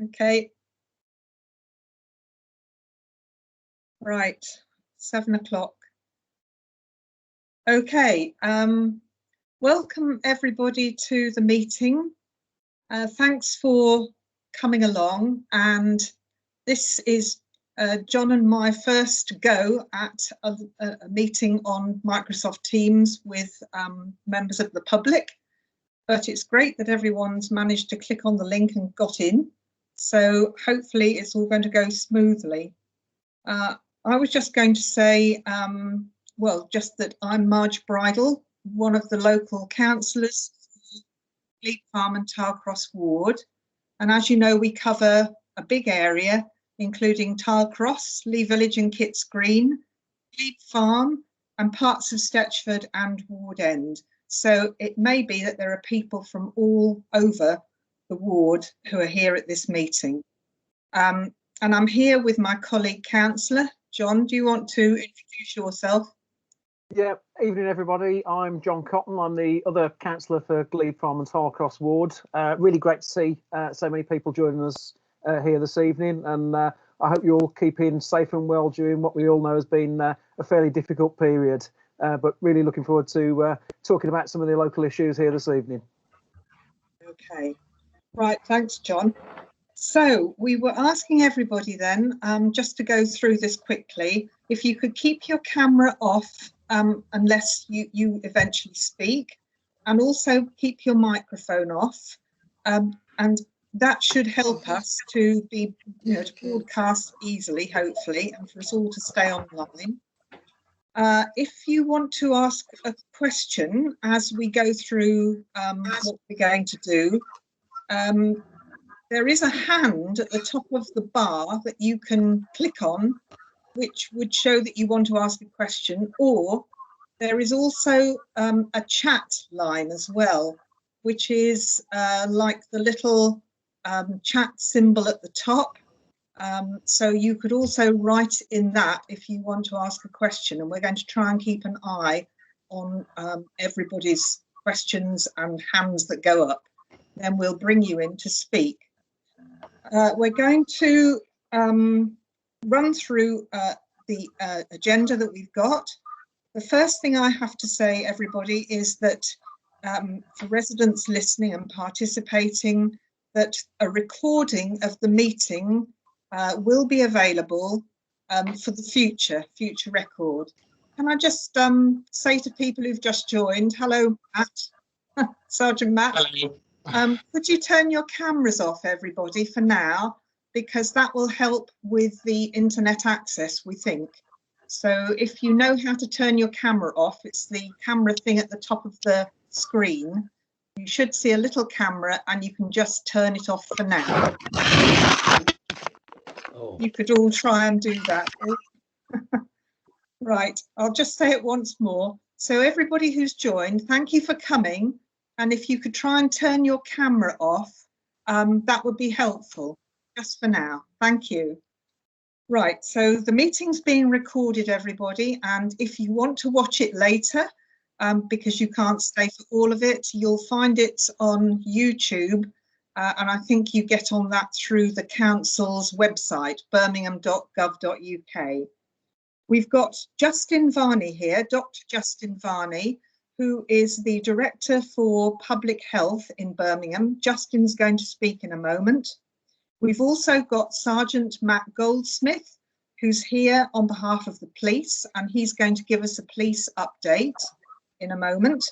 Okay. Right, 7 o'clock. Okay, welcome everybody to the meeting. Thanks for coming along, and this is John and my first go at a meeting on Microsoft Teams with members of the public, but it's great that everyone's managed to click on the link and got in, so hopefully it's all going to go smoothly. I was just going to say, well, just that I'm Marje Bridle, one of the local councillors, Glebe Farm and Tarcross Ward. And as you know, we cover a big area, including Tarcross, Lee Village and Kitts Green, Glebe Farm, and parts of Stetchford and Ward End. So it may be that there are people from all over the ward who are here at this meeting. And I'm here with my colleague councillor. John, do you want to introduce yourself? Yeah, evening everybody. I'm John Cotton. I'm the other councillor for Glebe Farm and Tarcross Ward. Really great to see so many people joining us here this evening, and I hope you're all keeping safe and well during what we all know has been a fairly difficult period. But really looking forward to talking about some of the local issues here this evening. Okay, right, thanks John. So we were asking everybody then, just to go through this quickly, if you could keep your camera off unless you eventually speak, and also keep your microphone off, and that should help us to be, to broadcast easily, hopefully, and for us all to stay online. If you want to ask a question as we go through what we're going to do, there is a hand at the top of the bar that you can click on, which would show that you want to ask a question, or there is also a chat line as well, which is like the little chat symbol at the top. So you could also write in that if you want to ask a question, and we're going to try and keep an eye on everybody's questions and hands that go up. Then we'll bring you in to speak. We're going to run through the agenda that we've got. The first thing I have to say, everybody, is that for residents listening and participating, that a recording of the meeting will be available for the future record. Can I just say to people who've just joined, hello, Matt, Sergeant Matt. Hello. Could you turn your cameras off, everybody, for now, because that will help with the internet access, we think. So if you know how to turn your camera off, it's the camera thing at the top of the screen. You should see a little camera and you can just turn it off for now. Oh. You could all try and do that. Right, I'll just say it once more. So everybody who's joined, thank you for coming. And if you could try and turn your camera off, that would be helpful, just for now. Thank you. Right, so the meeting's being recorded, everybody, and if you want to watch it later, because you can't stay for all of it, you'll find it on YouTube, and I think you get on that through the council's website, birmingham.gov.uk. We've got Justin Varney here, Dr. Justin Varney, who is the Director for Public Health in Birmingham. Justin's going to speak in a moment. We've also got Sergeant Matt Goldsmith, who's here on behalf of the police, and he's going to give us a police update in a moment.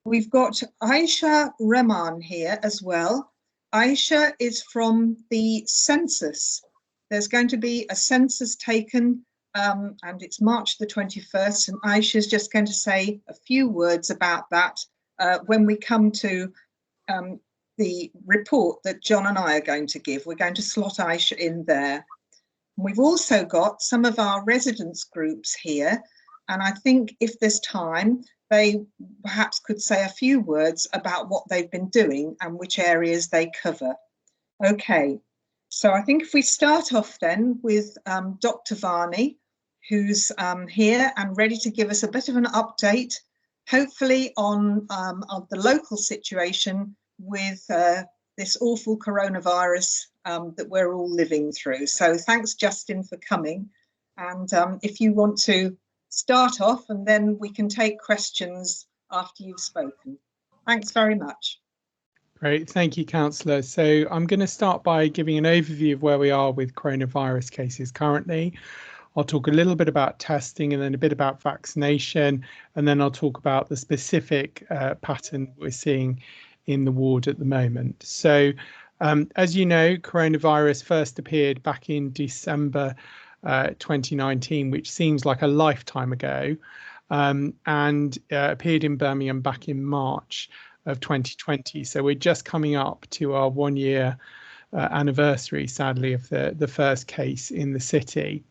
We've got Aisha Rehman here as well. Aisha is from the Census. There's going to be a census taken and it's March the 21st, and Aisha's just going to say a few words about that when we come to the report that John and I are going to give. We're going to slot Aisha in there. We've also got some of our residents groups here, and I think if there's time, they perhaps could say a few words about what they've been doing and which areas they cover. Okay, so I think if we start off then with Dr. Varney, who's here and ready to give us a bit of an update, hopefully on the local situation with this awful coronavirus that we're all living through. So thanks, Justin, for coming. And if you want to start off, and then we can take questions after you've spoken. Thanks very much. Great, thank you, Councillor. So I'm going to start by giving an overview of where we are with coronavirus cases currently. I'll talk a little bit about testing and then a bit about vaccination, and then I'll talk about the specific pattern we're seeing in the ward at the moment. So as you know, coronavirus first appeared back in December 2019, which seems like a lifetime ago, and appeared in Birmingham back in March of 2020. So we're just coming up to our 1 year anniversary, sadly, of the first case in the city.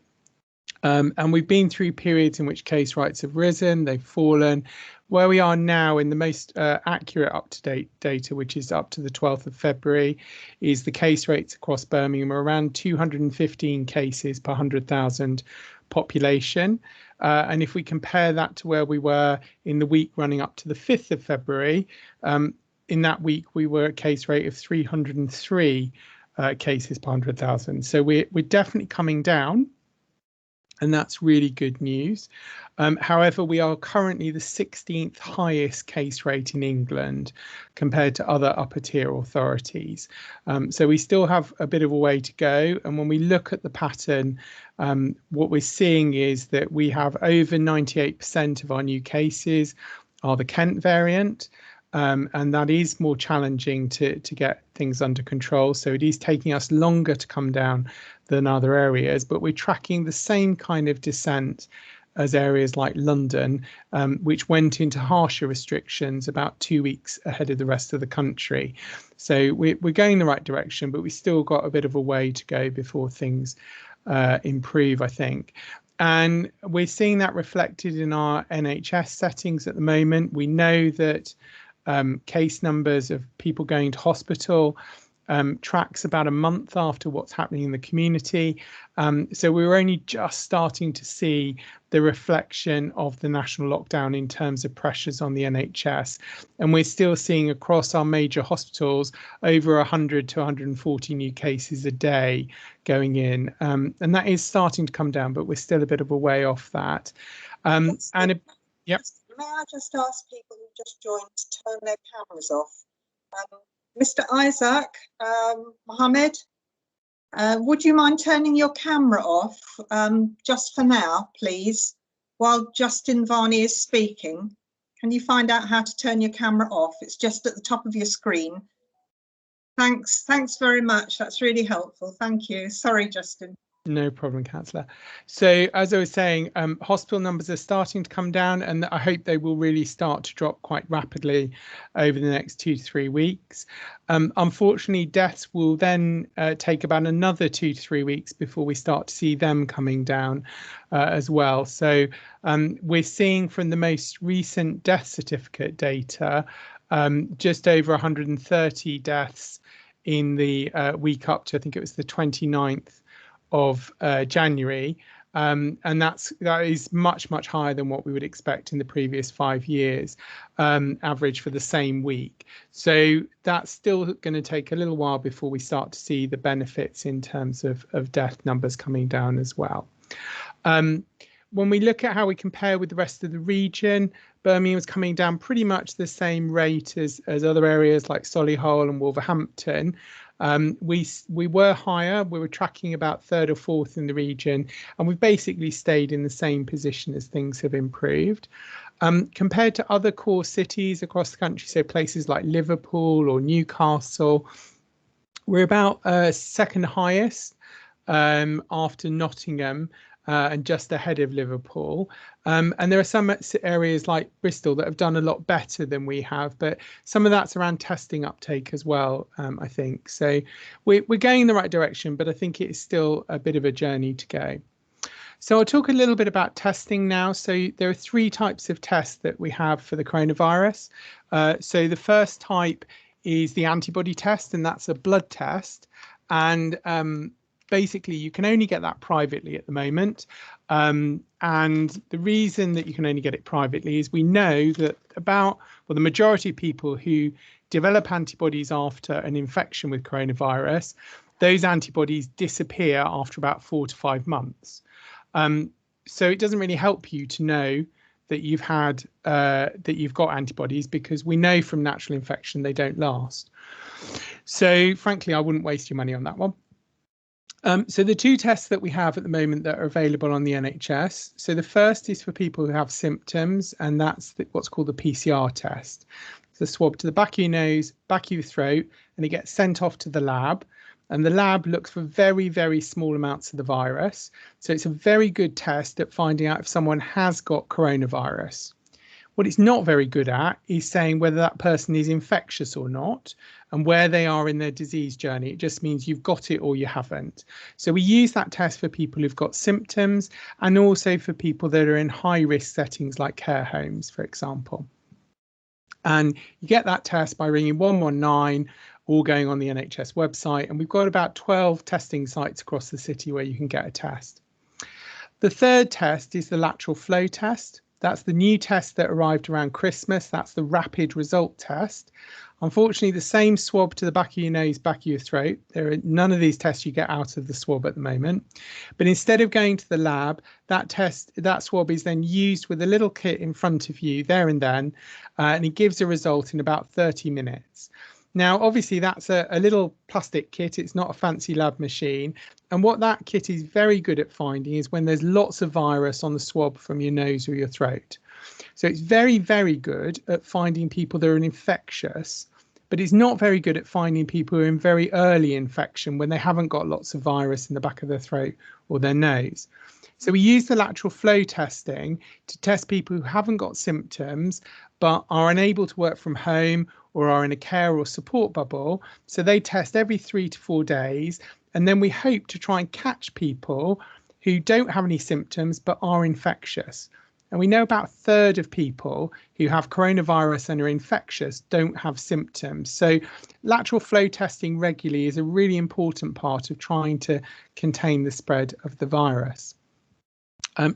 And we've been through periods in which case rates have risen, they've fallen. Where we are now in the most accurate up-to-date data, which is up to the 12th of February, is the case rates across Birmingham are around 215 cases per 100,000 population. And if we compare that to where we were in the week running up to the 5th of February, in that week we were at case rate of 303 cases per 100,000. So we're definitely coming down, and that's really good news. However, we are currently the 16th highest case rate in England compared to other upper tier authorities. So we still have a bit of a way to go. And when we look at the pattern, what we're seeing is that we have over 98% of our new cases are the Kent variant. And that is more challenging to get things under control. So it is taking us longer to come down than other areas, but we're tracking the same kind of descent as areas like London, which went into harsher restrictions about 2 weeks ahead of the rest of the country. So we're going in the right direction, but we still got a bit of a way to go before things improve, I think. And we're seeing that reflected in our NHS settings at the moment. We know that case numbers of people going to hospital tracks about a month after what's happening in the community. So we're only just starting to see the reflection of the national lockdown in terms of pressures on the NHS. And we're still seeing across our major hospitals over 100 to 140 new cases a day going in. And that is starting to come down, but we're still a bit of a way off that. Yep. May I just ask people who just joined to turn their cameras off? Mr. Isaac, Mohammed, would you mind turning your camera off just for now, please, while Justin Varney is speaking? Can you find out how to turn your camera off? It's just at the top of your screen. Thanks very much. That's really helpful. Thank you. Sorry, Justin. No problem, Councillor. So as I was saying, hospital numbers are starting to come down, and I hope they will really start to drop quite rapidly over the next 2 to 3 weeks. Unfortunately, deaths will then take about another 2 to 3 weeks before we start to see them coming down as well. So we're seeing from the most recent death certificate data, just over 130 deaths in the week up to, I think it was the 29th of January, and that is much higher than what we would expect in the previous 5 years average for the same week. So that's still going to take a little while before we start to see the benefits in terms of death numbers coming down as well. When we look at how we compare with the rest of the region, Birmingham is coming down pretty much the same rate as other areas like Solihull and Wolverhampton. We were higher, we were tracking about 3rd or 4th in the region, and we've basically stayed in the same position as things have improved. Compared to other core cities across the country, so places like Liverpool or Newcastle, we're about 2nd highest after Nottingham, and just ahead of Liverpool. And there are some areas like Bristol that have done a lot better than we have, but some of that's around testing uptake as well, I think. So we're going in the right direction, but I think it's still a bit of a journey to go. So I'll talk a little bit about testing now. So there are 3 types of tests that we have for the coronavirus. So the first type is the antibody test, and that's a blood test. And basically, you can only get that privately at the moment. And the reason that you can only get it privately is we know that the majority of people who develop antibodies after an infection with coronavirus those antibodies disappear after about 4 to 5 months. So it doesn't really help you to know that you've got antibodies, because we know from natural infection they don't last. So frankly, I wouldn't waste your money on that one. So the two tests that we have at the moment that are available on the NHS. So the first is for people who have symptoms, and that's what's called the PCR test. It's a swab to the back of your nose, back of your throat, and it gets sent off to the lab. And the lab looks for very, very small amounts of the virus. So it's a very good test at finding out if someone has got coronavirus. What it's not very good at is saying whether that person is infectious or not, and where they are in their disease journey. It just means you've got it or you haven't. So we use that test for people who've got symptoms, and also for people that are in high risk settings like care homes, for example. And you get that test by ringing 119 or going on the NHS website. And we've got about 12 testing sites across the city where you can get a test. The third test is the lateral flow test. That's the new test that arrived around Christmas. That's the rapid result test. Unfortunately, the same swab to the back of your nose, back of your throat. There are none of these tests you get out of the swab at the moment. But instead of going to the lab, that swab is then used with a little kit in front of you there and then, and it gives a result in about 30 minutes. Now, obviously, that's a little plastic kit. It's not a fancy lab machine. And what that kit is very good at finding is when there's lots of virus on the swab from your nose or your throat. So it's very, very good at finding people that are infectious, but it's not very good at finding people who are in very early infection when they haven't got lots of virus in the back of their throat or their nose. So we use the lateral flow testing to test people who haven't got symptoms but are unable to work from home or are in a care or support bubble. So they test every 3 to 4 days, and then we hope to try and catch people who don't have any symptoms but are infectious. And we know about a third of people who have coronavirus and are infectious don't have symptoms. So lateral flow testing regularly is a really important part of trying to contain the spread of the virus.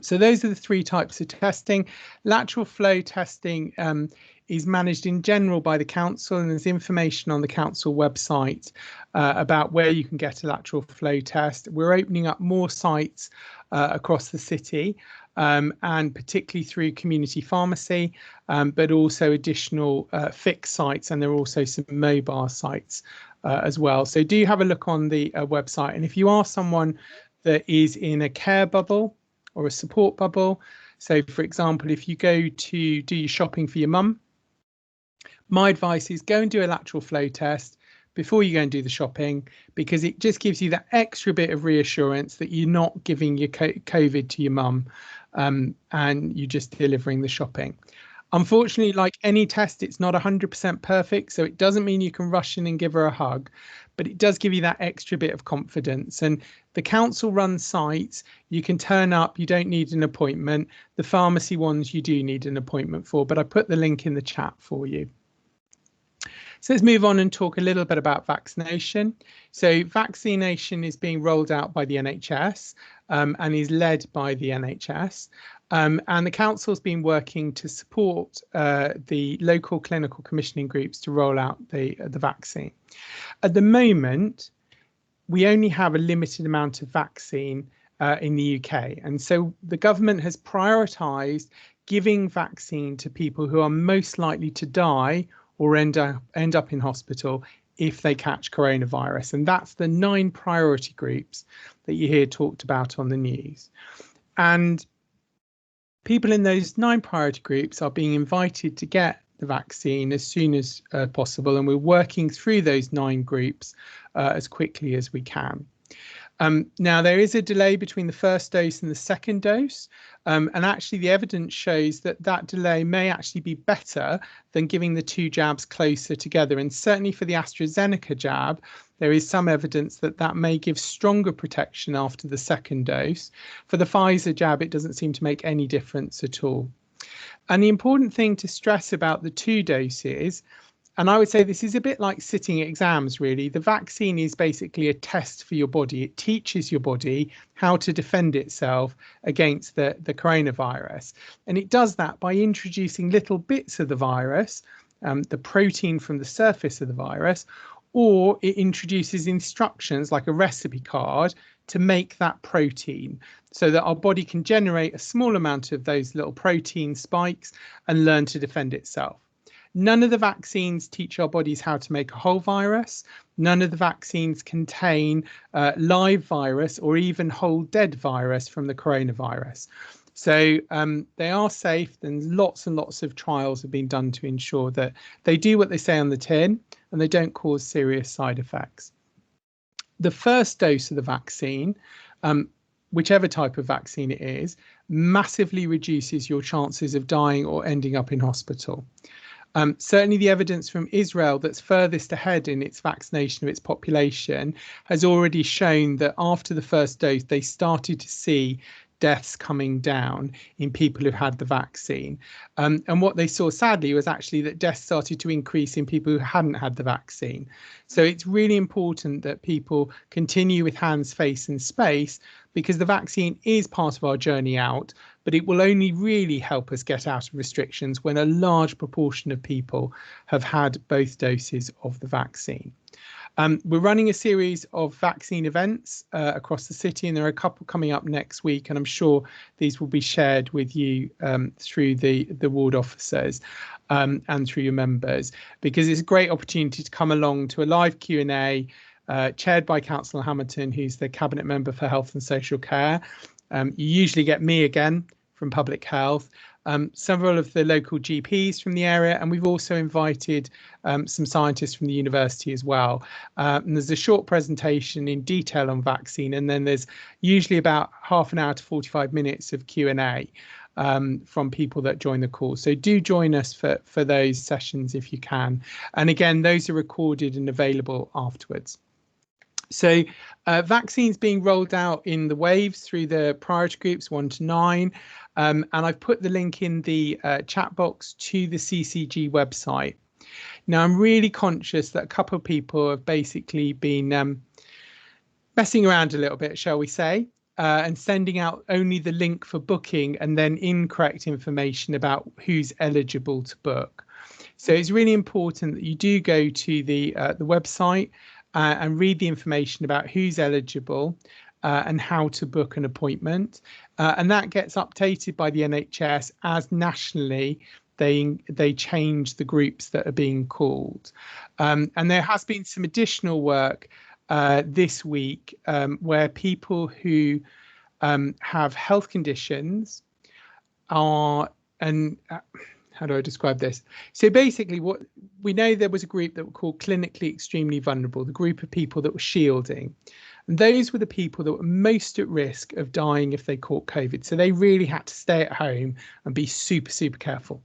So those are the 3 types of testing. Lateral flow testing is managed in general by the council, and there's information on the council website about where you can get a lateral flow test. We're opening up more sites across the city, and particularly through community pharmacy, but also additional fixed sites, and there are also some mobile sites as well. So do have a look on the website, and if you are someone that is in a care bubble or a support bubble, so for example, if you go to do your shopping for your mum, my advice is go and do a lateral flow test before you go and do the shopping, because it just gives you that extra bit of reassurance that you're not giving your COVID to your mum, and you're just delivering the shopping. Unfortunately, like any test, it's not 100% perfect, so it doesn't mean you can rush in and give her a hug, but it does give you that extra bit of confidence. And the council run sites, you can turn up, you don't need an appointment. The pharmacy ones you do need an appointment for, but I put the link in the chat for you. So let's move on and talk a little bit about vaccination. So vaccination is being rolled out by the NHS and is led by the NHS. And the council's been working to support the local clinical commissioning groups to roll out the vaccine. At the moment, we only have a limited amount of vaccine in the UK. And so the government has prioritised giving vaccine to people who are most likely to die or end up in hospital if they catch coronavirus. And that's the 9 priority groups that you hear talked about on the news. And people in those 9 priority groups are being invited to get the vaccine as soon as possible. And we're working through those 9 groups as quickly as we can. Now, there is a delay between the first dose and the second dose, and actually the evidence shows that that delay may actually be better than giving the 2 jabs closer together. And certainly for the AstraZeneca jab, there is some evidence that that may give stronger protection after the second dose. For the Pfizer jab, it doesn't seem to make any difference at all. And the important thing to stress about the 2 doses, and I would say this is a bit like sitting exams, really. The vaccine is basically a test for your body. It teaches your body how to defend itself against the coronavirus. And it does that by introducing little bits of the virus, the protein from the surface of the virus, or it introduces instructions like a recipe card to make that protein so that our body can generate a small amount of those little protein spikes and learn to defend itself. None of the vaccines teach our bodies how to make a whole virus. None of the vaccines contain live virus or even whole dead virus from the coronavirus. So they are safe, and lots of trials have been done to ensure that they do what they say on the tin and they don't cause serious side effects. The first dose of the vaccine, whichever type of vaccine it is, massively reduces your chances of dying or ending up in hospital. Certainly the evidence from Israel, that's furthest ahead in its vaccination of its population, has already shown that after the first dose, they started to see deaths coming down in people who had the vaccine. And what they saw, sadly, was actually that deaths started to increase in people who hadn't had the vaccine. So it's really important that people continue with hands, face and space, because the vaccine is part of our journey out, but it will only really help us get out of restrictions when a large proportion of people have had both doses of the vaccine. We're running a series of vaccine events across the city, and there are a couple coming up next week, and I'm sure these will be shared with you through the ward officers and through your members, because it's a great opportunity to come along to a live Q&A chaired by Councillor Hamilton, who's the Cabinet Member for Health and Social Care. You usually get me again from Public Health, several of the local GPs from the area, and we've also invited some scientists from the university as well. And there's a short presentation in detail on vaccine, and then there's usually about half an hour to 45 minutes of Q&A from people that join the call. So do join us for those sessions if you can. And again, those are recorded and available afterwards. So vaccines being rolled out in the waves through the priority groups 1 to 9. And I've put the link in the chat box to the CCG website. Now, I'm really conscious that a couple of people have basically been messing around a little bit, shall we say, and sending out only the link for booking and then incorrect information about who's eligible to book. So it's really important that you do go to the website and read the information about who's eligible and how to book an appointment. And that gets updated by the NHS as nationally they change the groups that are being called. And there has been some additional work this week where people who have health conditions are, and how do I describe this? So basically, what we know, there was a group that were called clinically extremely vulnerable, the group of people that were shielding. And those were the people that were most at risk of dying if they caught COVID. So they really had to stay at home and be super, super careful.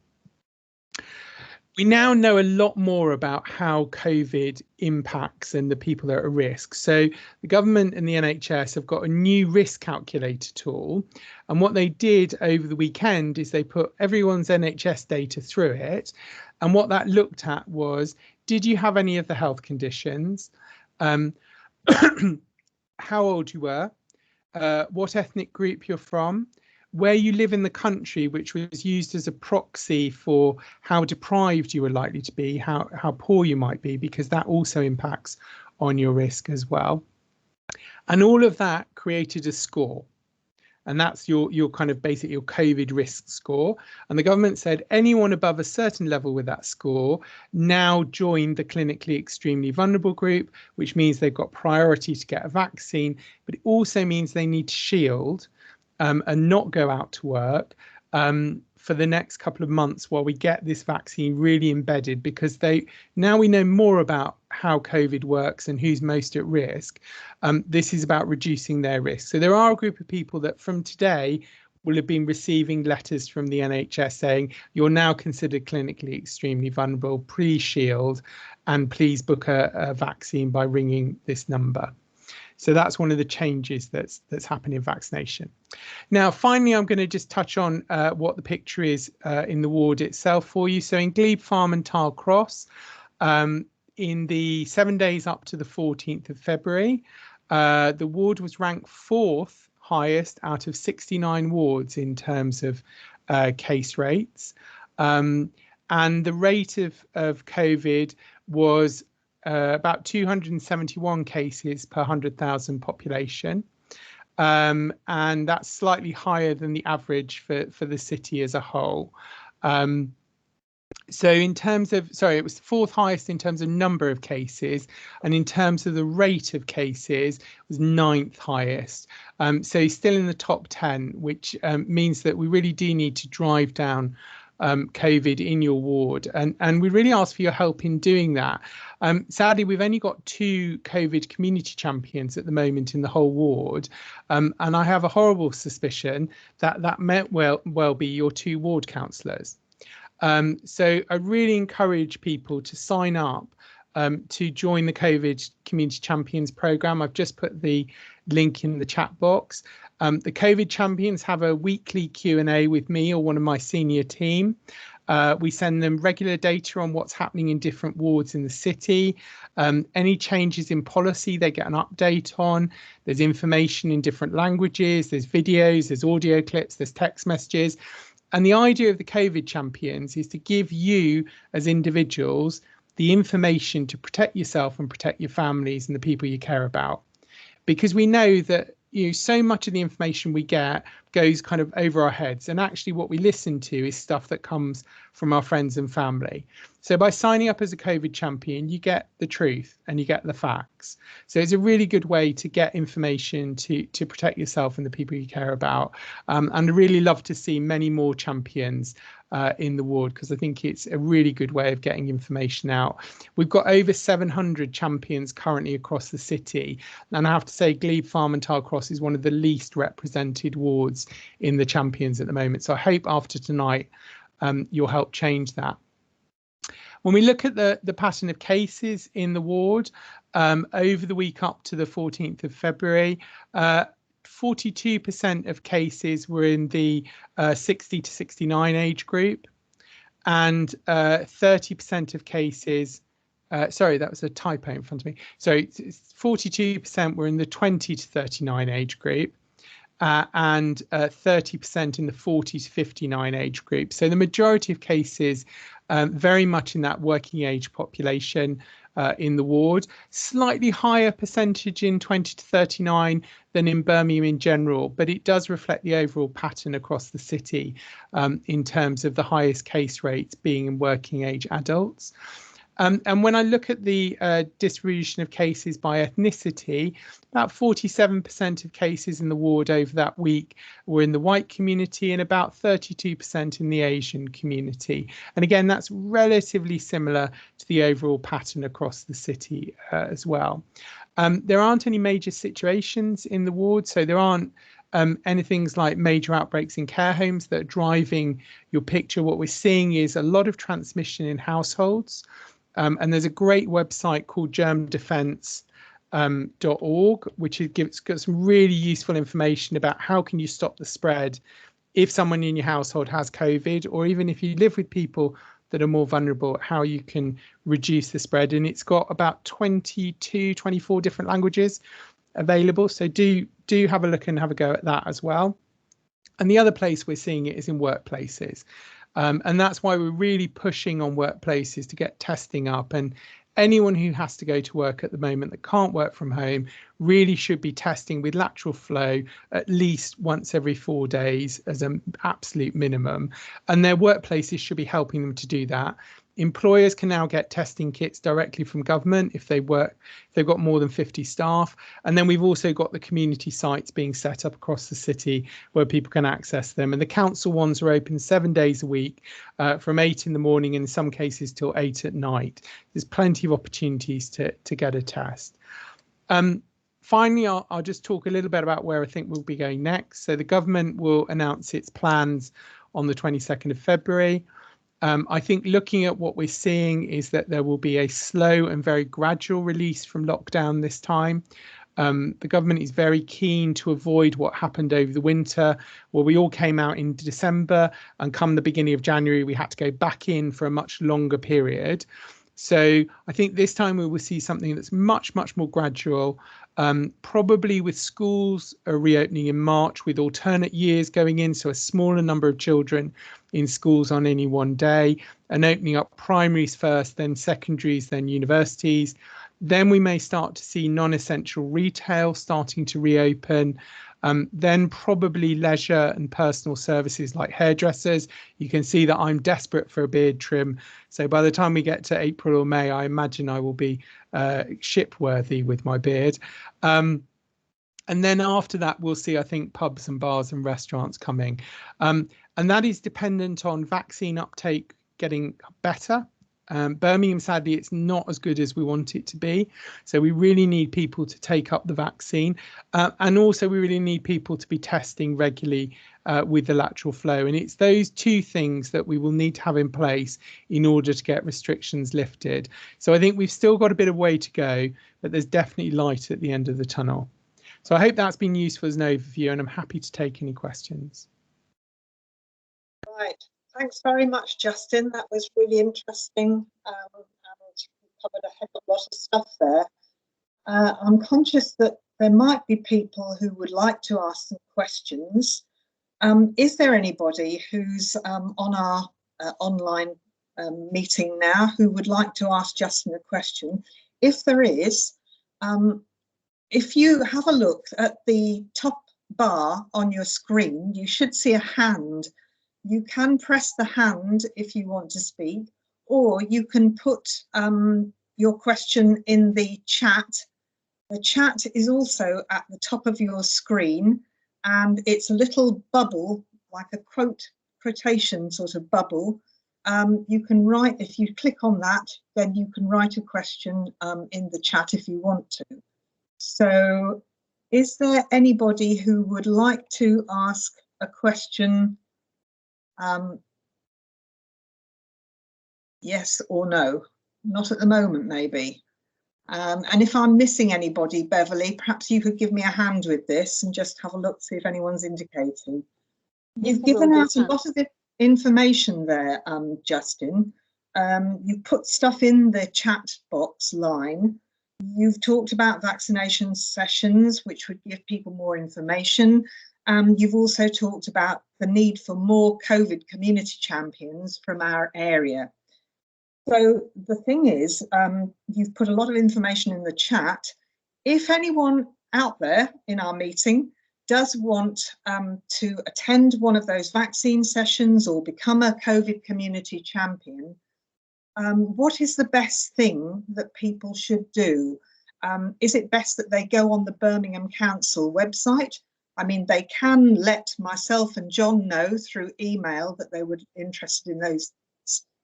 We now know a lot more about how COVID impacts and the people that are at risk. So the government and the NHS have got a new risk calculator tool. And what they did over the weekend is they put everyone's NHS data through it. And what that looked at was, did you have any of the health conditions? How old you were, what ethnic group you're from, where you live in the country, which was used as a proxy for how deprived you were likely to be, how poor you might be, because that also impacts on your risk as well. And all of that created a score. And that's your kind of basic, your COVID risk score. And the government said anyone above a certain level with that score now join the clinically extremely vulnerable group, which means they've got priority to get a vaccine, but it also means they need to shield and not go out to work for the next couple of months while we get this vaccine really embedded, because now we know more about how COVID works and who's most at risk. This is about reducing their risk. So there are a group of people that from today will have been receiving letters from the NHS saying you're now considered clinically extremely vulnerable, please shield and please book a vaccine by ringing this number. So that's one of the changes that's happening in vaccination. Now, finally, I'm going to just touch on what the picture is in the ward itself for you. So in Glebe Farm and Tile Cross, in the 7 days up to the 14th of February, the ward was ranked 4th highest out of 69 wards in terms of case rates. And the rate of COVID was about 271 cases per 100,000 population. And that's slightly higher than the average for the city as a whole. So in terms of, sorry, it was the fourth highest in terms of number of cases, and in terms of the rate of cases, it was ninth highest. So still in the top 10, which means that we really do need to drive down COVID in your ward, and we really ask for your help in doing that. Sadly, we've only got 2 COVID community champions at the moment in the whole ward, and I have a horrible suspicion that that may well be your 2 ward councillors. So I really encourage people to sign up to join the COVID Community Champions programme. I've just put the link in the chat box. The COVID Champions have a weekly Q&A with me or one of my senior team. We send them regular data on what's happening in different wards in the city. Any changes in policy, they get an update on. There's information in different languages, there's videos, there's audio clips, there's text messages. And the idea of the COVID Champions is to give you as individuals the information to protect yourself and protect your families and the people you care about. Because we know that so much of the information we get goes kind of over our heads, and actually what we listen to is stuff that comes from our friends and family. So by signing up as a COVID champion, you get the truth and you get the facts. So it's a really good way to get information to protect yourself and the people you care about. And I'd really love to see many more champions in the ward, because I think it's a really good way of getting information out. We've got over 700 champions currently across the city, and I have to say Glebe Farm and Tarcross is one of the least represented wards in the champions at the moment. So I hope after tonight you'll help change that. When we look at the pattern of cases in the ward over the week up to the 14th of February, 42% of cases were in the 60 to 69 age group, and 30% of cases, sorry, that was a typo in front of me. So 42% were in the 20 to 39 age group, and 30% in the 40 to 59 age group. So the majority of cases very much in that working age population in the ward. Slightly higher percentage in 20 to 39 than in Birmingham in general, but it does reflect the overall pattern across the city in terms of the highest case rates being in working age adults. And when I look at the distribution of cases by ethnicity, about 47% of cases in the ward over that week were in the white community and about 32% in the Asian community. And again, that's relatively similar to the overall pattern across the city as well. There aren't any major situations in the ward, so there aren't anything like major outbreaks in care homes that are driving your picture. What we're seeing is a lot of transmission in households. And there's a great website called germdefense.org, which has got some really useful information about how can you stop the spread if someone in your household has COVID, or even if you live with people that are more vulnerable, how you can reduce the spread. And it's got about 24 different languages available. So do have a look and have a go at that as well. And the other place we're seeing it is in workplaces. And that's why we're really pushing on workplaces to get testing up, and anyone who has to go to work at the moment that can't work from home really should be testing with lateral flow at least once every 4 days as an absolute minimum, and their workplaces should be helping them to do that. Employers can now get testing kits directly from government if they've got more than 50 staff. And then we've also got the community sites being set up across the city where people can access them. And the council ones are open 7 days a week from 8 in the morning, and in some cases till 8 at night. There's plenty of opportunities to get a test. Finally, I'll just talk a little bit about where I think we'll be going next. So the government will announce its plans on the 22nd of February. I think looking at what we're seeing is that there will be a slow and very gradual release from lockdown this time. The government is very keen to avoid what happened over the winter, where we all came out in December, and come the beginning of January, we had to go back in for a much longer period. So I think this time we will see something that's much more gradual, probably with schools reopening in March with alternate years going in, so a smaller number of children in schools on any one day, and opening up primaries first, then secondaries, then universities. Then we may start to see non-essential retail starting to reopen. Then probably leisure and personal services like hairdressers. You can see that I'm desperate for a beard trim. So by the time we get to April or May, I imagine I will be ship worthy with my beard. And then after that, we'll see, I think, pubs and bars and restaurants coming. And that is dependent on vaccine uptake getting better. Birmingham, sadly, it's not as good as we want it to be. So we really need people to take up the vaccine. And also we really need people to be testing regularly with the lateral flow. And it's those two things that we will need to have in place in order to get restrictions lifted. So I think we've still got a bit of way to go, but there's definitely light at the end of the tunnel. So I hope that's been useful as an overview, and I'm happy to take any questions. Right. Thanks very much, Justin. That was really interesting, and covered a heck of a lot of stuff there. I'm conscious that there might be people who would like to ask some questions. Is there anybody who's on our online meeting now who would like to ask Justin a question? If there is, if you have a look at the top bar on your screen, you should see a hand. You can press the hand if you want to speak, or you can put your question in the chat. The chat is also at the top of your screen, and it's a little bubble, like a quotation sort of bubble. You can write, if you click on that, then you can write a question in the chat if you want to. So is there anybody who would like to ask a question? Yes or no? Not at the moment, maybe. And if I'm missing anybody, Beverly, perhaps you could give me a hand with this and just have a look, see if anyone's indicating. You've given out a lot of the information there, Justin. You've put stuff in the chat box line. You've talked about vaccination sessions, which would give people more information. You've also talked about the need for more COVID community champions from our area. So the thing is, you've put a lot of information in the chat. If anyone out there in our meeting does want to attend one of those vaccine sessions or become a COVID community champion, what is the best thing that people should do? Is it best that they go on the Birmingham Council website? I mean, they can let myself and John know through email that they were interested in those,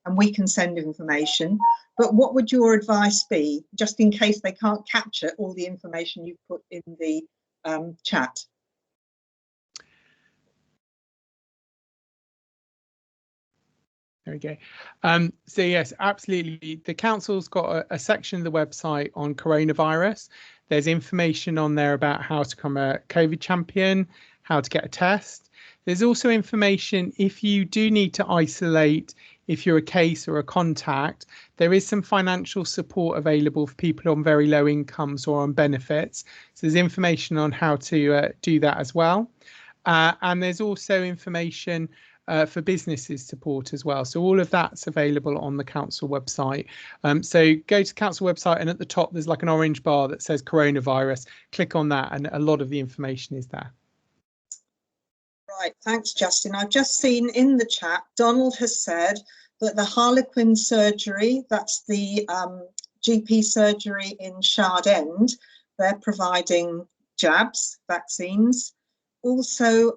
and we can send information. But what would your advice be, just in case they can't capture all the information you've put in the chat? There we go. So yes, absolutely. The council's got a section of the website on coronavirus. There's information on there about how to become a COVID champion, how to get a test. There's also information if you do need to isolate, if you're a case or a contact, there is some financial support available for people on very low incomes or on benefits. So there's information on how to do that as well. And there's also information for businesses support as well. So all of that's available on the council website. So go to the council website, and at the top there's like an orange bar that says coronavirus. Click on that and a lot of the information is there. Right, thanks, Justin. I've just seen in the chat, Donald has said that the Harlequin surgery, that's the GP surgery in Shard End, they're providing jabs, vaccines. Also,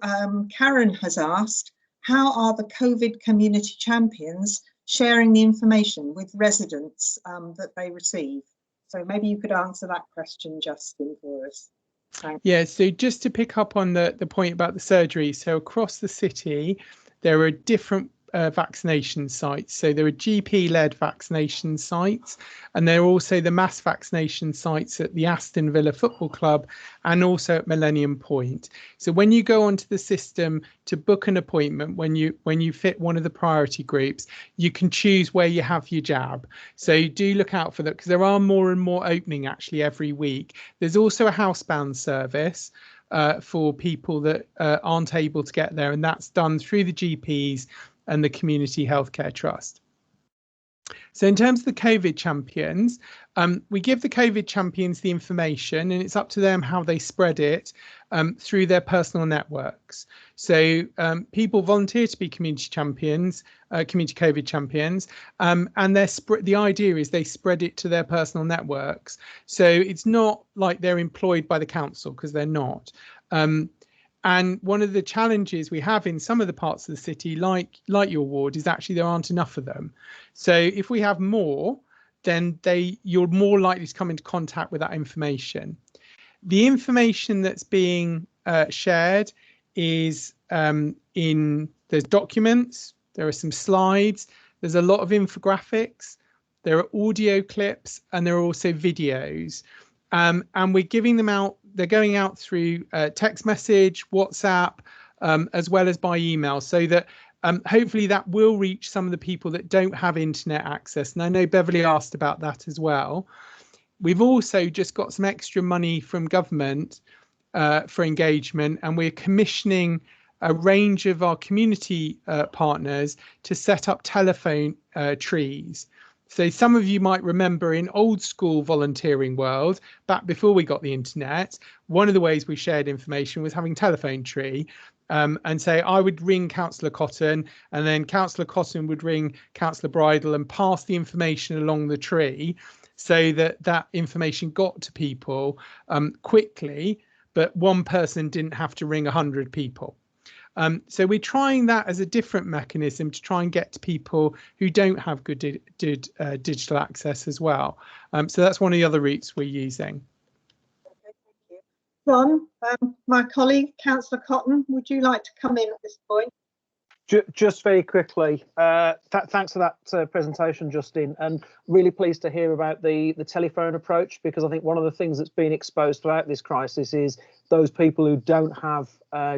Karen has asked, how are the COVID community champions sharing the information with residents that they receive? So maybe you could answer that question, Justin, for us. Thanks. Yeah, so just to pick up on the point about the surgery, so across the city, there are different vaccination sites. So there are GP-led vaccination sites, and there are also the mass vaccination sites at the Aston Villa Football Club and also at Millennium Point. So when you go onto the system to book an appointment, when you fit one of the priority groups, you can choose where you have your jab. So do look out for that, because there are more and more opening actually every week. There's also a housebound service for people that aren't able to get there, and that's done through the GPs and the Community Healthcare Trust. So in terms of the COVID champions, we give the COVID champions the information, and it's up to them how they spread it through their personal networks. So people volunteer to be community champions, community COVID champions, and the idea is they spread it to their personal networks. So it's not like they're employed by the council, because they're not. And one of the challenges we have in some of the parts of the city, like your ward, is actually there aren't enough of them. So if we have more, then you're more likely to come into contact with that information. The information that's being shared is there's documents, there are some slides, there's a lot of infographics, there are audio clips, and there are also videos. And we're giving them out. They're going out through text message, WhatsApp, as well as by email, so that hopefully that will reach some of the people that don't have internet access. And I know Beverly asked about that as well. We've also just got some extra money from government for engagement, and we're commissioning a range of our community partners to set up telephone trees. So some of you might remember in old school volunteering world, back before we got the internet, one of the ways we shared information was having telephone tree. And say I would ring Councillor Cotton, and then Councillor Cotton would ring Councillor Bridle and pass the information along the tree, so that information got to people quickly, but one person didn't have to ring 100 people. So we're trying that as a different mechanism to try and get to people who don't have good digital access as well. So that's one of the other routes we're using. Okay, thank you. John, my colleague, Councillor Cotton, would you like to come in at this point? Just very quickly, thanks for that presentation, Justin, and really pleased to hear about the telephone approach, because I think one of the things that's been exposed throughout this crisis is those people who don't have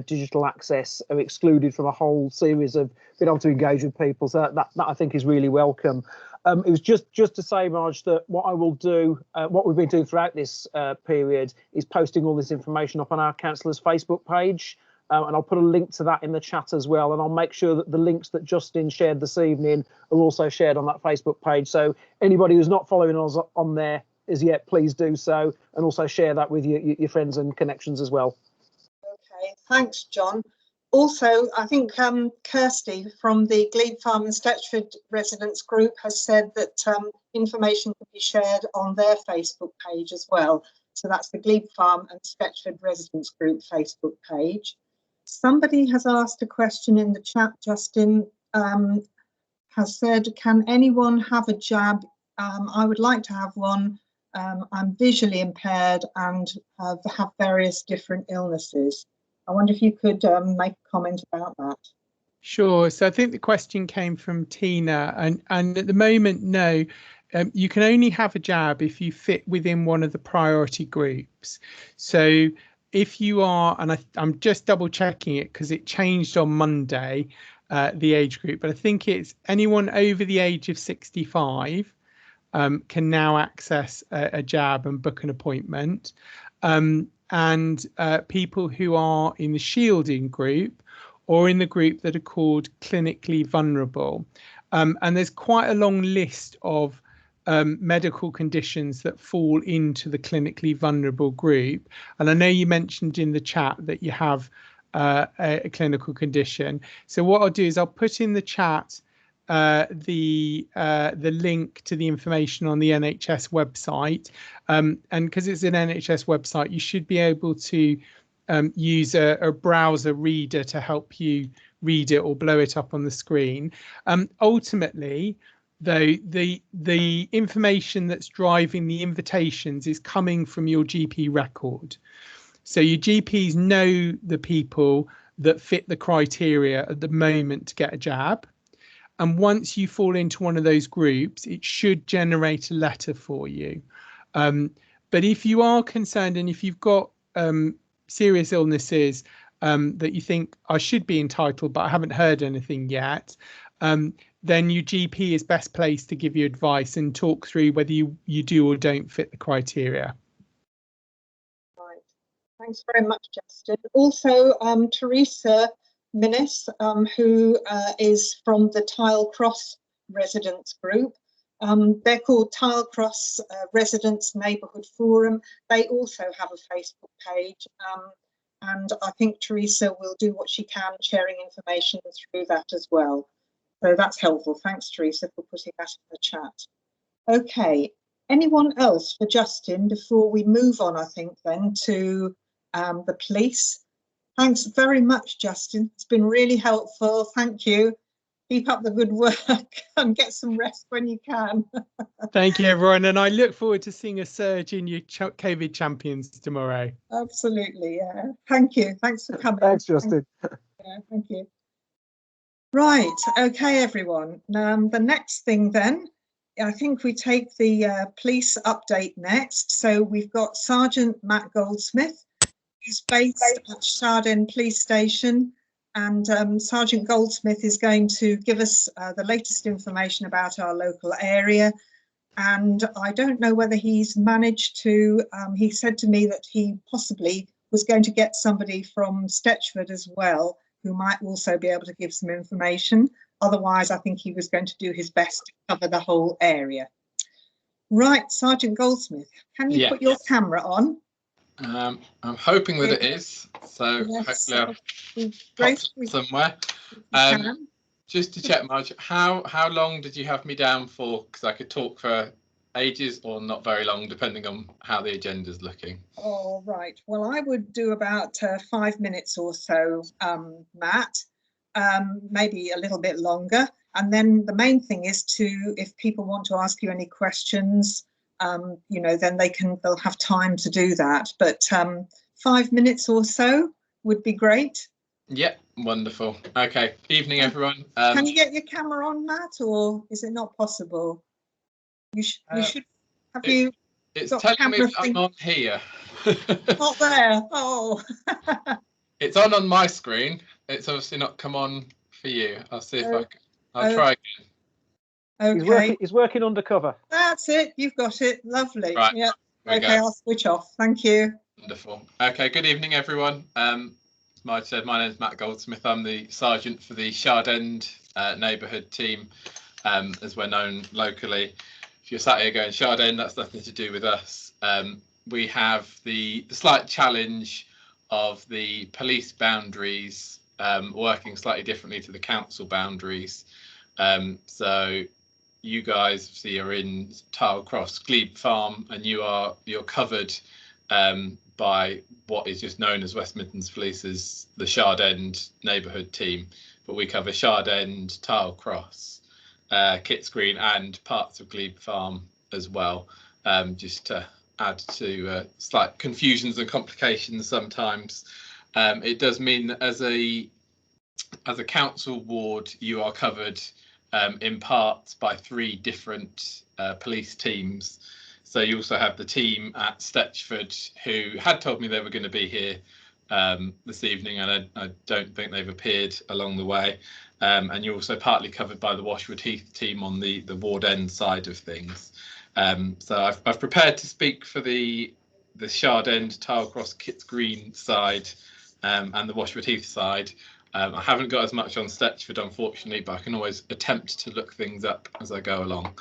digital access are excluded from a whole series of being able to engage with people. So that I think is really welcome. It was just to say, Marge, that what I will do, what we've been doing throughout this period, is posting all this information up on our councillor's Facebook page. And I'll put a link to that in the chat as well. And I'll make sure that the links that Justin shared this evening are also shared on that Facebook page. So anybody who's not following us on there as yet, please do so. And also share that with your friends and connections as well. Okay, thanks, John. Also, I think Kirsty from the Glebe Farm and Stetchford Residents Group has said that information can be shared on their Facebook page as well. So that's the Glebe Farm and Stetchford Residents Group Facebook page. Somebody has asked a question in the chat, Justin, has said, can anyone have a jab? I would like to have one. I'm visually impaired and have various different illnesses. I wonder if you could make a comment about that. Sure. So I think the question came from Tina, and at the moment, no. You can only have a jab if you fit within one of the priority groups. So if you are, and I'm just double checking it because it changed on Monday, the age group, but I think it's anyone over the age of 65 can now access a jab and book an appointment. And people who are in the shielding group or in the group that are called clinically vulnerable. And there's quite a long list of medical conditions that fall into the clinically vulnerable group. And I know you mentioned in the chat that you have a clinical condition. So what I'll do is I'll put in the chat the link to the information on the NHS website. And because it's an NHS website, you should be able to use a browser reader to help you read it or blow it up on the screen. Ultimately, though, the information that's driving the invitations is coming from your GP record. So your GPs know the people that fit the criteria at the moment to get a jab. And once you fall into one of those groups, it should generate a letter for you. But if you are concerned and if you've got serious illnesses that you think I should be entitled, but I haven't heard anything yet, then your GP is best placed to give you advice and talk through whether you do or don't fit the criteria. Right. Thanks very much, Justin. Also, Teresa Minnis, who is from the Tile Cross Residents Group. They're called Tile Cross Residents Neighbourhood Forum. They also have a Facebook page. And I think Teresa will do what she can, sharing information through that as well. So that's helpful. Thanks, Teresa, for putting that in the chat. Okay, anyone else for Justin before we move on, I think, then to the police? Thanks very much, Justin. It's been really helpful. Thank you. Keep up the good work and get some rest when you can. Thank you, everyone. And I look forward to seeing a surge in your COVID champions tomorrow. Absolutely, yeah. Thank you. Thanks for coming. Thanks, Justin. Yeah, thank you. Right, okay, everyone. The next thing then, I think we take the police update next. So we've got Sergeant Matt Goldsmith, who's based at Shard Police Station. And Sergeant Goldsmith is going to give us the latest information about our local area. And I don't know whether he's managed to, he said to me that he possibly was going to get somebody from Stetchford as well, who might also be able to give some information. Otherwise, I think he was going to do his best to cover the whole area. Right, Sergeant Goldsmith, can you put your camera on? I'm hoping that it is, so yes, hopefully I'll pop it somewhere. Just to check, Marge, how long did you have me down for? Because I could talk for ages or not very long, depending on how the agenda's looking. Oh, right. Well, I would do about 5 minutes or so, Matt, maybe a little bit longer. And then the main thing is to, if people want to ask you any questions, you know, then they'll have time to do that. But 5 minutes or so would be great. Yeah, wonderful. Okay, evening, everyone. Can you get your camera on, Matt, or is it not possible? You should have you. It's telling me that I'm on here. Not there. Oh. It's on my screen. It's obviously not come on for you. I'll see if I can. I'll try again. Okay. He's working undercover. That's it. You've got it. Lovely. Right. Yeah. Okay, I'll switch off. Thank you. Wonderful. Okay, good evening, everyone. As Marge said, my name is Matt Goldsmith. I'm the sergeant for the Shard End neighbourhood team, as we're known locally. If you're sat here going Shard End, that's nothing to do with us. We have the slight challenge of the police boundaries working slightly differently to the council boundaries. So you guys see are in Tile Cross, Glebe Farm, and you're covered by what is just known as West Midlands Police's the Shard End neighbourhood team, but we cover Shard End, Tile Cross, Kitts Green, and parts of Glebe Farm as well, just to add to slight confusions and complications sometimes. It does mean that as a council ward, you are covered in part by 3 different police teams. So you also have the team at Stetchford, who had told me they were going to be here this evening, and I don't think they've appeared along the way. And you're also partly covered by the Washwood Heath team on the ward end side of things. So I've prepared to speak for the Shard End, Tile Cross, Kitts Green side and the Washwood Heath side. I haven't got as much on Stetchford, unfortunately, but I can always attempt to look things up as I go along.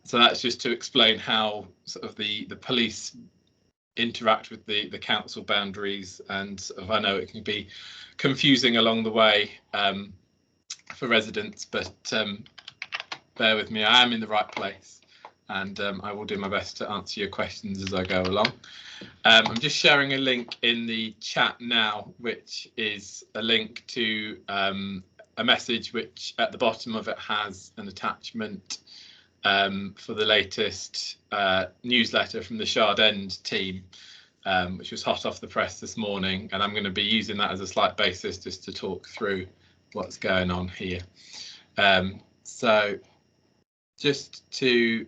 So that's just to explain how sort of the police interact with the council boundaries, and sort of, I know it can be confusing along the way for residents, but bear with me, I am in the right place, and I will do my best to answer your questions as I go along. I'm just sharing a link in the chat now, which is a link to a message which at the bottom of it has an attachment for the latest newsletter from the Shard End team, which was hot off the press this morning, and I'm going to be using that as a slight basis just to talk through what's going on here. So just to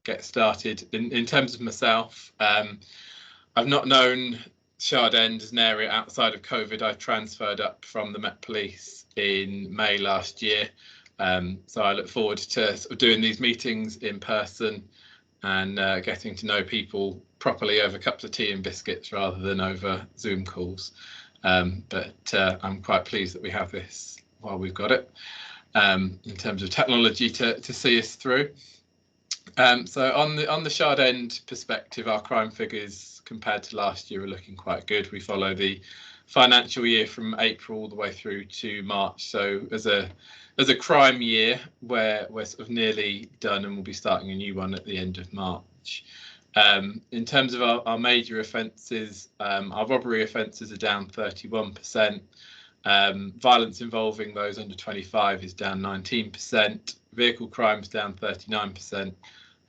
get started, in terms of myself, I've not known Shard End as an area outside of COVID. I transferred up from the Met Police in May last year. So I look forward to sort of doing these meetings in person and getting to know people properly over cups of tea and biscuits rather than over Zoom calls. But I'm quite pleased that we have this while we've got it, in terms of technology to see us through. So on the Shard End perspective, our crime figures compared to last year are looking quite good. We follow the financial year from April all the way through to March. So as a crime year, we're sort of nearly done, and we'll be starting a new one at the end of March. In terms of our major offences, our robbery offences are down 31%. Violence involving those under 25 is down 19%. Vehicle crimes down 39%.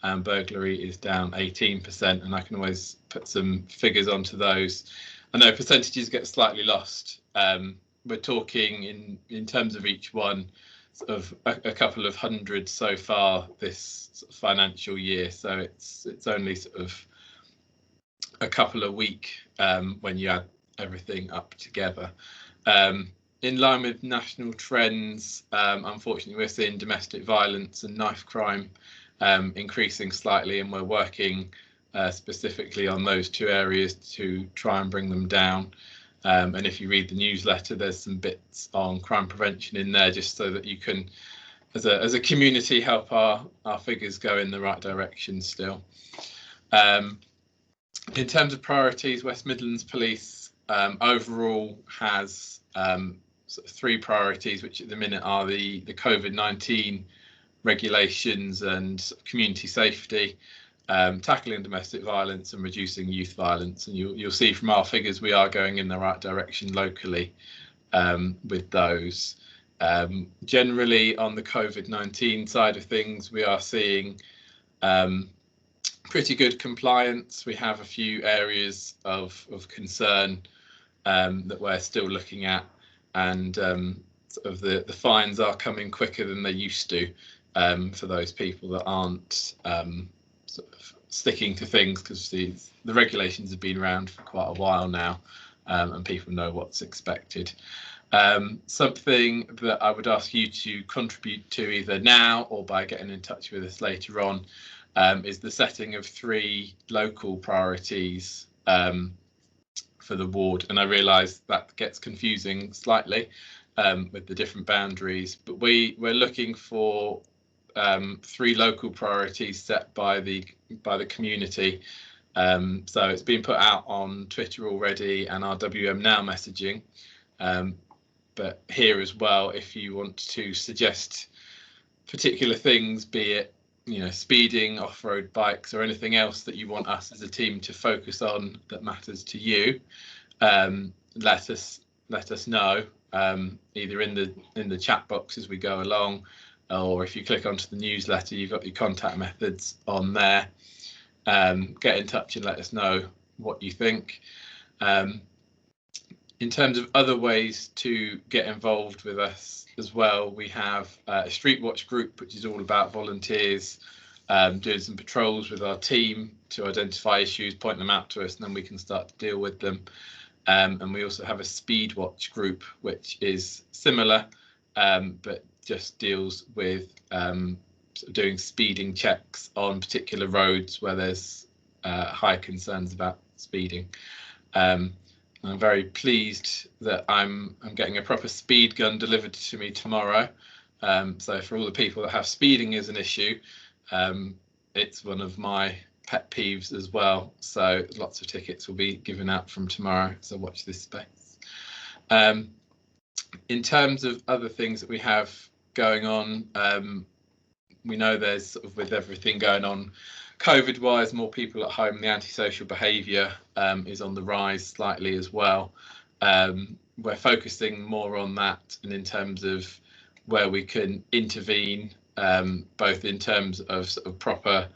And burglary is down 18%. And I can always put some figures onto those. I know percentages get slightly lost. We're talking in terms of each one, sort of a couple of hundred so far this sort of financial year. So it's only sort of a couple a week when you add everything up together. In line with national trends, unfortunately, we're seeing domestic violence and knife crime increasing slightly, and we're working specifically on those two areas to try and bring them down. And if you read the newsletter, there's some bits on crime prevention in there, just so that you can, as a community, help our figures go in the right direction still. In terms of priorities, West Midlands Police overall has sort of three priorities, which at the minute are the COVID-19 regulations and community safety, tackling domestic violence and reducing youth violence. And you'll see from our figures we are going in the right direction locally with those. Generally on the COVID-19 side of things, we are seeing pretty good compliance. We have a few areas of concern that we're still looking at, and sort of the fines are coming quicker than they used to for those people that aren't sort of sticking to things, because the regulations have been around for quite a while now, and people know what's expected. Something that I would ask you to contribute to either now or by getting in touch with us later on is the setting of 3 local priorities for the ward. And I realise that gets confusing slightly with the different boundaries, but we're looking for 3 local priorities set by the community. So it's been put out on Twitter already and our WM Now messaging, but here as well, if you want to suggest particular things, be it speeding, off-road bikes, or anything else that you want us as a team to focus on that matters to you, let us know, either in the chat box as we go along, or if you click onto the newsletter, you've got your contact methods on there. Get in touch and let us know what you think. In terms of other ways to get involved with us as well, we have a Street Watch group, which is all about volunteers doing some patrols with our team to identify issues, point them out to us, and then we can start to deal with them. And we also have a Speed Watch group, which is similar, but just deals with sort of doing speeding checks on particular roads where there's high concerns about speeding. I'm very pleased that I'm getting a proper speed gun delivered to me tomorrow. So for all the people that have speeding as an issue, it's one of my pet peeves as well. So lots of tickets will be given out from tomorrow, so watch this space. In terms of other things that we have going on, we know there's sort of, with everything going on COVID wise, more people at home, the antisocial behaviour is on the rise slightly as well. We're focusing more on that, and in terms of where we can intervene, both in terms of sort of proper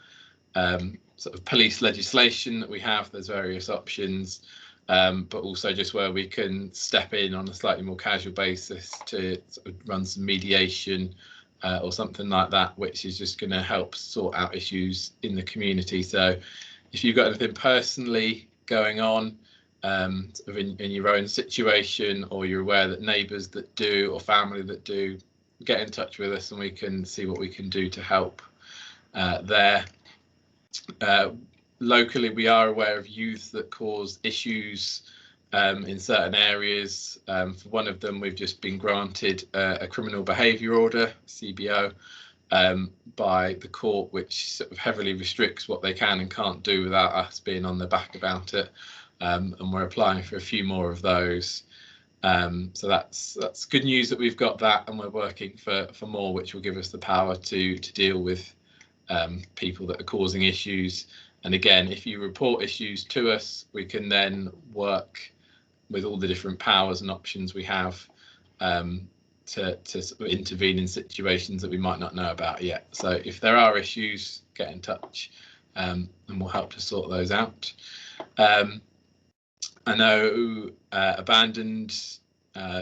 sort of police legislation that we have, there's various options, but also just where we can step in on a slightly more casual basis to sort of run some mediation or something like that, which is just going to help sort out issues in the community. So if you've got anything personally going on sort of in your own situation, or you're aware that neighbours that do or family that do, get in touch with us and we can see what we can do to help there. Locally, we are aware of youth that cause issues in certain areas. For one of them, we've just been granted a criminal behaviour order, CBO, by the court, which sort of heavily restricts what they can and can't do without us being on their back about it. And we're applying for a few more of those. So that's good news that we've got that, and we're working for more, which will give us the power to deal with people that are causing issues. And again, if you report issues to us, we can then work with all the different powers and options we have to sort of intervene in situations that we might not know about yet. So if there are issues, get in touch and we'll help to sort those out. I know abandoned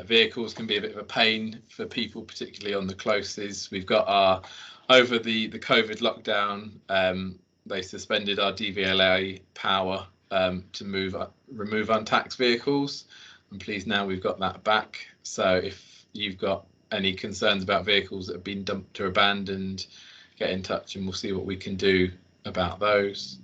vehicles can be a bit of a pain for people, particularly on the closes. We've got our, over the COVID lockdown, they suspended our DVLA power to remove untaxed vehicles. I'm pleased now we've got that back. So if you've got any concerns about vehicles that have been dumped or abandoned, get in touch and we'll see what we can do about those.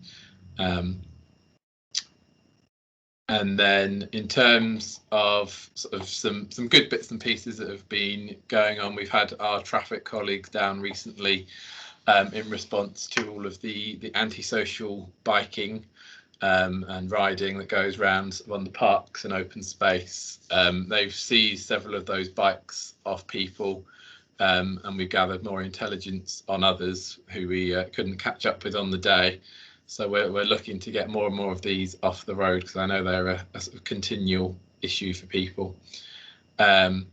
And then in terms of sort of some good bits and pieces that have been going on, we've had our traffic colleagues down recently in response to all of the antisocial biking and riding that goes around on the parks and open space. They've seized several of those bikes off people, and we've gathered more intelligence on others who we couldn't catch up with on the day. So we're looking to get more and more of these off the road, because I know they're a sort of continual issue for people. And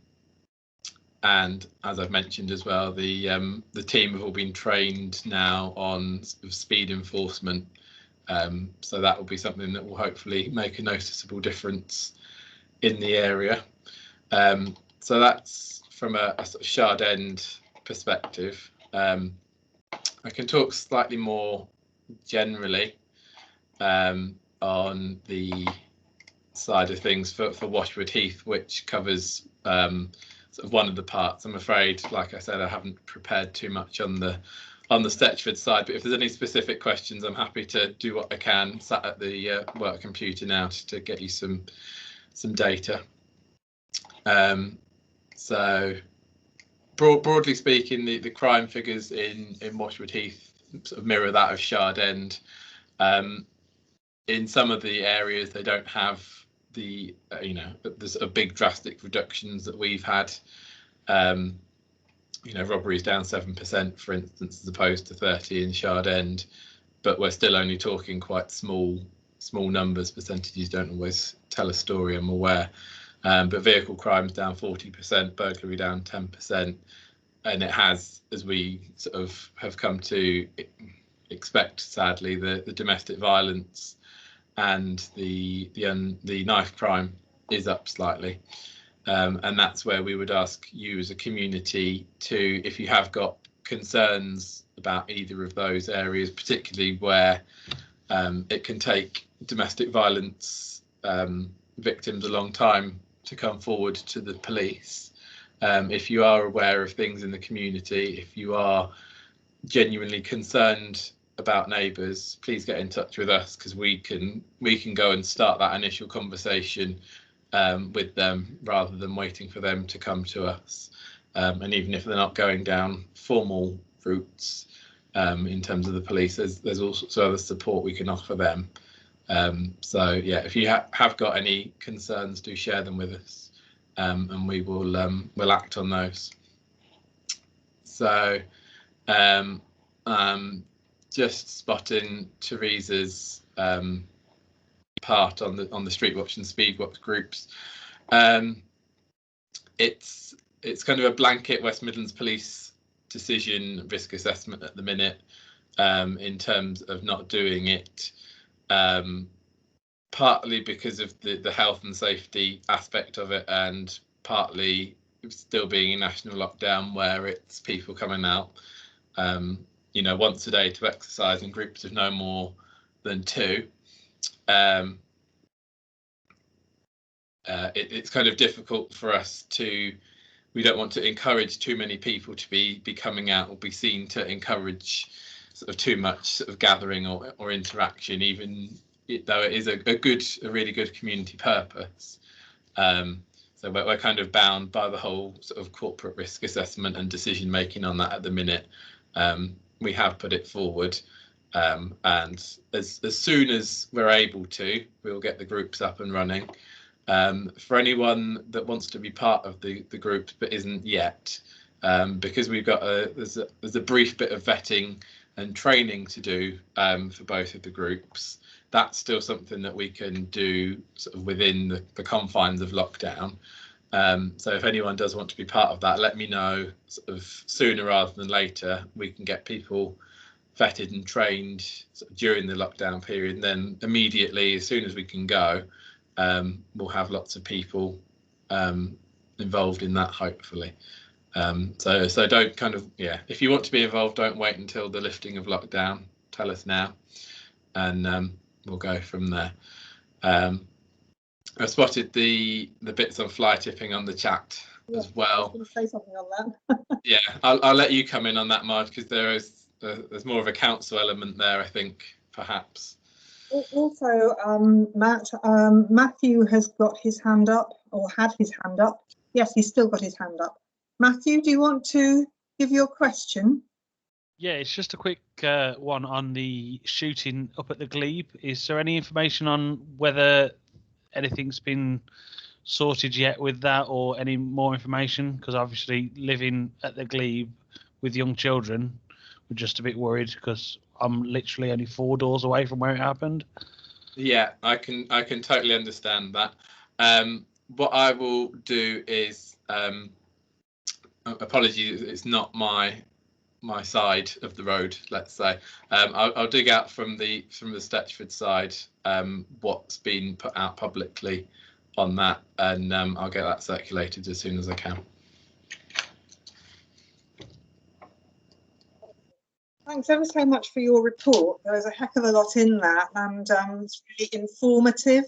as I've mentioned as well, the team have all been trained now on sort of speed enforcement. So that will be something that will hopefully make a noticeable difference in the area. So that's from a sort of Shard End perspective. I can talk slightly more generally on the side of things for Washwood Heath, which covers sort of one of the parts. I'm afraid, like I said, I haven't prepared too much on the Stetchford side, but if there's any specific questions, I'm happy to do what I can sat at the work computer now to get you some data. So broadly speaking, the crime figures in Washwood Heath sort of mirror that of Shard End. In some of the areas, they don't have the there's a big drastic reductions that we've had. Robberies down 7%, for instance, as opposed to 30 in Shard End, but we're still only talking quite small numbers. Percentages don't always tell a story, I'm aware. But vehicle crimes down 40%, burglary down 10%, and it has, as we sort of have come to expect, sadly, the domestic violence and the knife crime is up slightly. And that's where we would ask you as a community to, if you have got concerns about either of those areas, particularly where it can take domestic violence victims a long time to come forward to the police. If you are aware of things in the community, if you are genuinely concerned about neighbours, please get in touch with us, because we can go and start that initial conversation with them rather than waiting for them to come to us. And even if they're not going down formal routes in terms of the police, there's all sorts of other support we can offer them. So yeah, if you have got any concerns, do share them with us, and we will we'll act on those. So just spotting Teresa's part on the Street Watch and Speed Watch groups. It's kind of a blanket West Midlands Police decision risk assessment at the minute, in terms of not doing it, partly because of the health and safety aspect of it, and partly still being a national lockdown where it's people coming out, you know, once a day to exercise in groups of no more than 2. It's kind of difficult for us to. We don't want to encourage too many people to be coming out or be seen to encourage sort of too much sort of gathering or interaction, even though it is a really good community purpose. So we're kind of bound by the whole sort of corporate risk assessment and decision making on that at the minute. We have put it forward, and as soon as we're able to, we'll get the groups up and running. For anyone that wants to be part of the group but isn't yet, because we've got there's a brief bit of vetting and training to do for both of the groups. That's still something that we can do sort of within the confines of lockdown. So if anyone does want to be part of that, let me know sort of sooner rather than later. We can get people vetted and trained sort of during the lockdown period, and then immediately, as soon as we can go, we'll have lots of people involved in that, hopefully. So don't kind of, if you want to be involved, don't wait until the lifting of lockdown. Tell us now, and we'll go from there. I spotted the bits on fly tipping on the chat as well. I was going to say something on that. Yeah, I'll let you come in on that, Marge, because there's more of a council element there, I think, perhaps. Also, Matt, Matthew has got his hand up, or had his hand up. Yes, he's still got his hand up. Matthew, do you want to give your question? Yeah, it's just a quick one on the shooting up at the Glebe. Is there any information on whether anything's been sorted yet with that, or any more information? Because obviously living at the Glebe with young children, we're just a bit worried because I'm literally only 4 doors away from where it happened. Yeah, I can totally understand that. What I will do is, apologies, it's not my side of the road, let's say. I'll dig out from the Stetchford side what's been put out publicly on that, and I'll get that circulated as soon as I can. Thanks ever so much for your report. There was a heck of a lot in that, and it's really informative.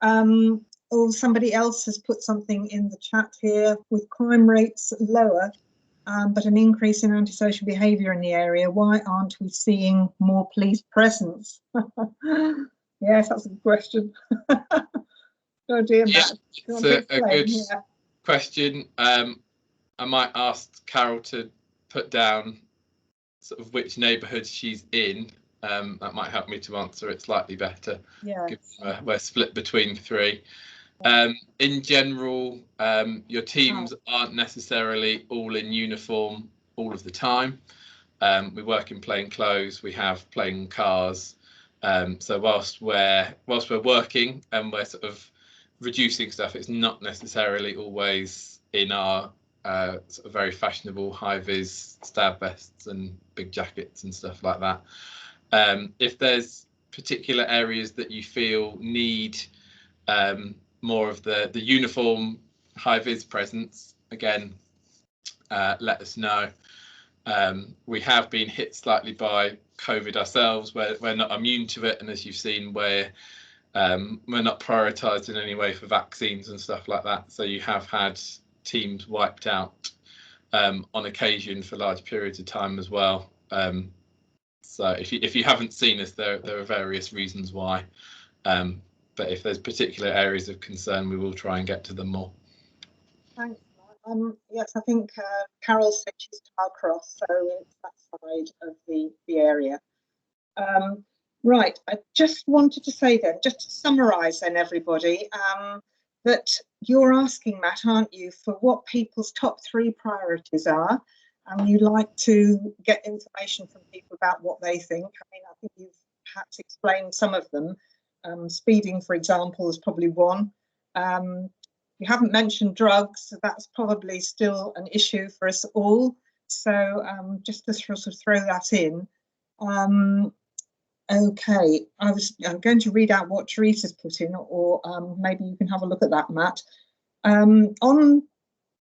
Somebody else has put something in the chat here: with crime rates lower, but an increase in antisocial behaviour in the area, why aren't we seeing more police presence? Yes, that's a good question. Oh dear, Matt. It's a good question. I might ask Carol to put down sort of which neighbourhood she's in. That might help me to answer it slightly better. Yeah. We're split between 3. In general, your teams aren't necessarily all in uniform all of the time. We work in plain clothes. We have plain cars. So whilst we're working and we're sort of reducing stuff, it's not necessarily always in our sort of very fashionable high-vis stab vests and big jackets and stuff like that. If there's particular areas that you feel need more of the uniform high-vis presence, again, let us know. We have been hit slightly by COVID ourselves. We're not immune to it, and as you've seen, we're not prioritised in any way for vaccines and stuff like that. So you have had teams wiped out on occasion for large periods of time as well. So if you haven't seen us, there are various reasons why. But if there's particular areas of concern, we will try and get to them more. Thanks. Yes, I think Carol said she's Tarcross, so it's that side of the area. Right, I just wanted to say then, just to summarise then, everybody, that you're asking, Matt, aren't you, for what people's top 3 priorities are, and you'd like to get information from people about what they think. I mean, I think you've perhaps explained some of them. Speeding, for example, is probably one. You haven't mentioned drugs, so that's probably still an issue for us all. So just to sort of throw that in. Okay, I'm going to read out what Teresa's put in, or maybe you can have a look at that, Matt. On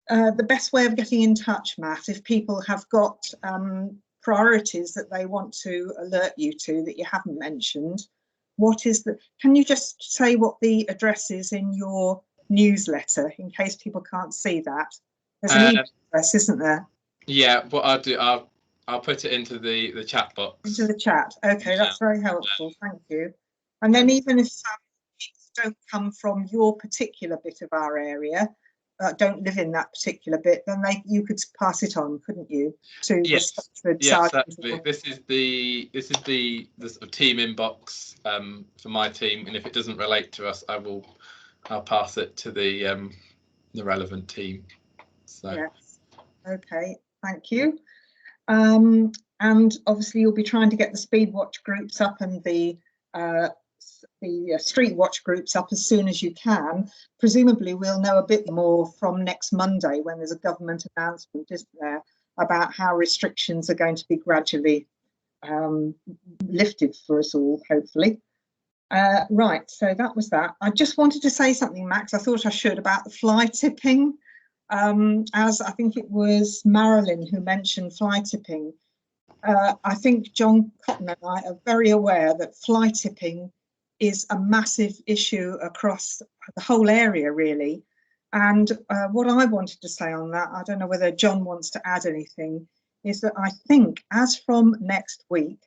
the best way of getting in touch, Matt, if people have got priorities that they want to alert you to that you haven't mentioned, can you just say what the address is in your newsletter in case people can't see that? There's an email address, isn't there? Yeah, what I'll do, I'll put it into the chat box. Into the chat. Okay, that's very helpful. Thank you. And then even if people don't come from your particular bit of our area, don't live in that particular bit, then you could pass it on, couldn't you? To yes, exactly. This is the sort of team inbox for my team, and if it doesn't relate to us, I'll pass it to the relevant team. So yes, okay, thank you. And obviously you'll be trying to get the speed watch groups up and the street watch groups up as soon as you can. Presumably we'll know a bit more from next Monday when there's a government announcement, isn't there, about how restrictions are going to be gradually lifted for us all, hopefully. Right, so that was that. I just wanted to say something, Max, I thought I should, about the fly tipping. As I think it was Marilyn who mentioned fly tipping. I think John Cotton and I are very aware that fly tipping is a massive issue across the whole area, really. And what I wanted to say on that, I don't know whether John wants to add anything, is that I think as from next week,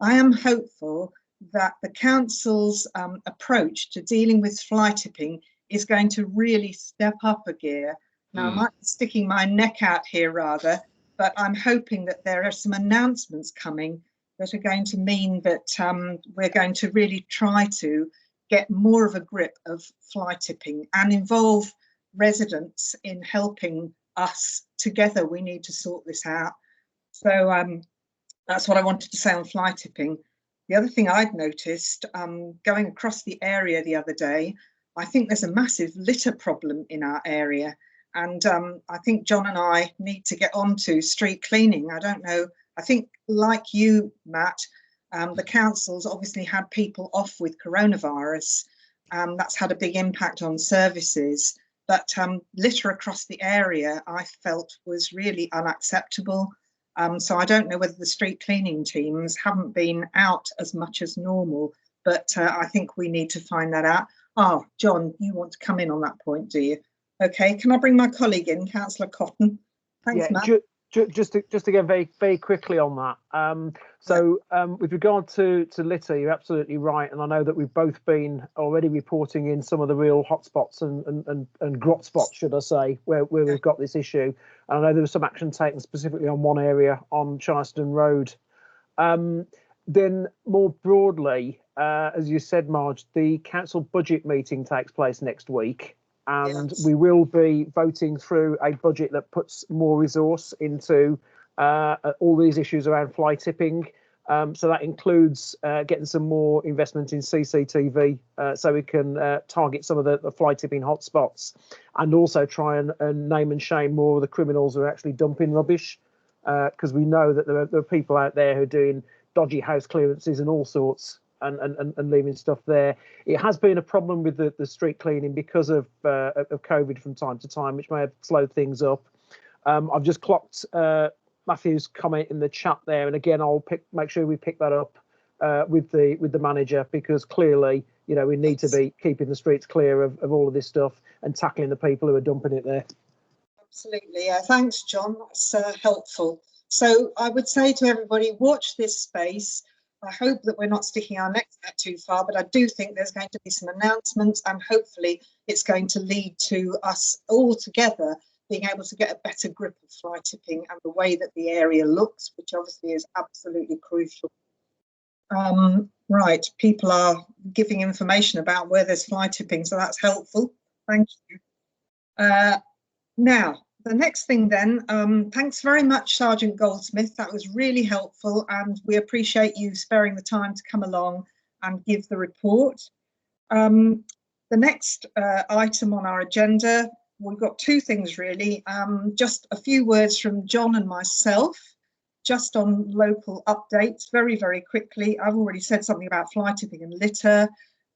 I am hopeful that the council's approach to dealing with fly tipping is going to really step up a gear. Now, I might be sticking my neck out here rather, but I'm hoping that there are some announcements coming that are going to mean that we're going to really try to get more of a grip of fly tipping and involve residents in helping us. Together, we need to sort this out. So that's what I wanted to say on fly tipping. The other thing I'd noticed going across the area the other day, I think there's a massive litter problem in our area. And I think John and I need to get on to street cleaning. I don't know, I think like you, Matt, the council's obviously had people off with coronavirus. That's had a big impact on services. But litter across the area, I felt, was really unacceptable. So I don't know whether the street cleaning teams haven't been out as much as normal, but I think we need to find that out. Oh, John, you want to come in on that point, do you? Okay, can I bring my colleague in, Councillor Cotton? Thanks, Matt. Just to go very quickly on that. With regard to litter, you're absolutely right, and I know that we've both been already reporting in some of the real hotspots and grot spots, should I say, where we've got this issue. And I know there was some action taken specifically on one area on Charleston Road. Then more broadly, as you said, Marge, the council budget meeting takes place next week. And we will be voting through a budget that puts more resource into all these issues around fly tipping. So that includes getting some more investment in CCTV so we can target some of the fly tipping hotspots, and also try and name and shame more of the criminals who are actually dumping rubbish, because we know that there are people out there who are doing dodgy house clearances and all sorts. And leaving stuff there. It has been a problem with the street cleaning because of COVID from time to time, which may have slowed things up. I've just clocked Matthew's comment in the chat there, and again, I'll make sure we pick that up with the manager, because clearly, you know, we need to be keeping the streets clear of all of this stuff and tackling the people who are dumping it there. Absolutely, yeah. Thanks, John. That's helpful. So I would say to everybody, watch this space. I hope that we're not sticking our necks out too far, but I do think there's going to be some announcements, and hopefully it's going to lead to us all together being able to get a better grip of fly tipping and the way that the area looks, which obviously is absolutely crucial. Right, people are giving information about where there's fly tipping, so that's helpful. Thank you. Now, the next thing then, thanks very much, Sergeant Goldsmith. That was really helpful, and we appreciate you sparing the time to come along and give the report. The next item on our agenda, we've got two things really. Just a few words from John and myself, just on local updates, very, very quickly. I've already said something about fly tipping and litter.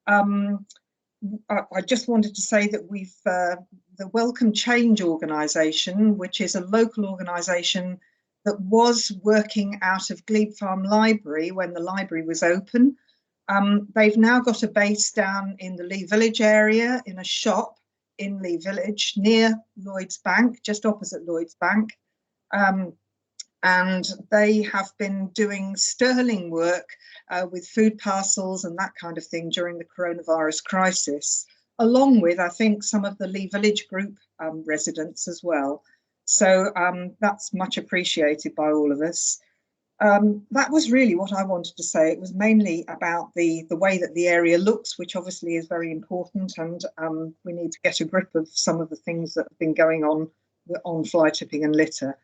I just wanted to say that Welcome Change organisation, which is a local organisation that was working out of Glebe Farm Library when the library was open. They've now got a base down in the Lee Village area in a shop in Lee Village near Lloyd's Bank, just opposite Lloyd's Bank. And they have been doing sterling work with food parcels and that kind of thing during the coronavirus crisis, along with, I think, some of the Lee Village group residents as well. So that's much appreciated by all of us. That was really what I wanted to say. It was mainly about the way that the area looks, which obviously is very important, and we need to get a grip of some of the things that have been going on fly tipping and litter.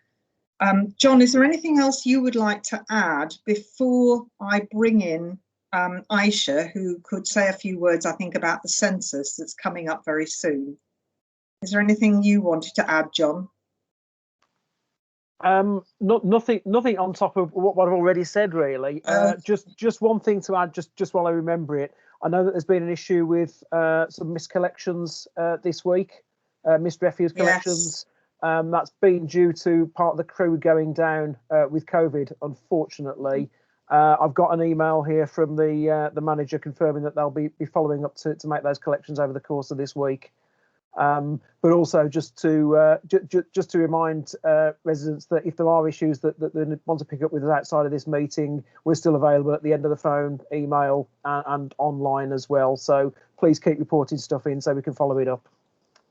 John, is there anything else you would like to add before I bring in Aisha, who could say a few words, I think, about the census that's coming up very soon? Is there anything you wanted to add, John? Nothing on top of what I've already said, really. Just one thing to add, just while I remember it. I know that there's been an issue with some missed collections this week, missed refuse collections. Yes. That's been due to part of the crew going down with COVID, unfortunately. I've got an email here from the manager confirming that they'll be following up to make those collections over the course of this week. But also just to remind residents that if there are issues that they want to pick up with us outside of this meeting, we're still available at the end of the phone, email, and online as well. So please keep reporting stuff in so we can follow it up.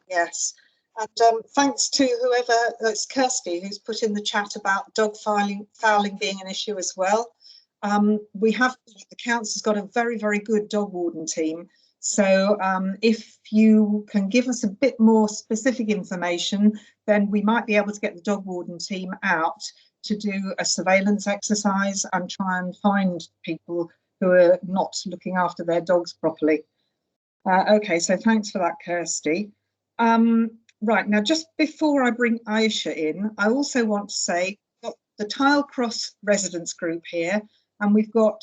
Yes. And thanks to whoever, it's Kirsty, who's put in the chat about dog fouling being an issue as well. The council's got a very, very good dog warden team. So if you can give us a bit more specific information, then we might be able to get the dog warden team out to do a surveillance exercise and try and find people who are not looking after their dogs properly. Okay, so thanks for that, Kirsty. Right, now just before I bring Aisha in, I also want to say we've got the Tile Cross residents group here, and we've got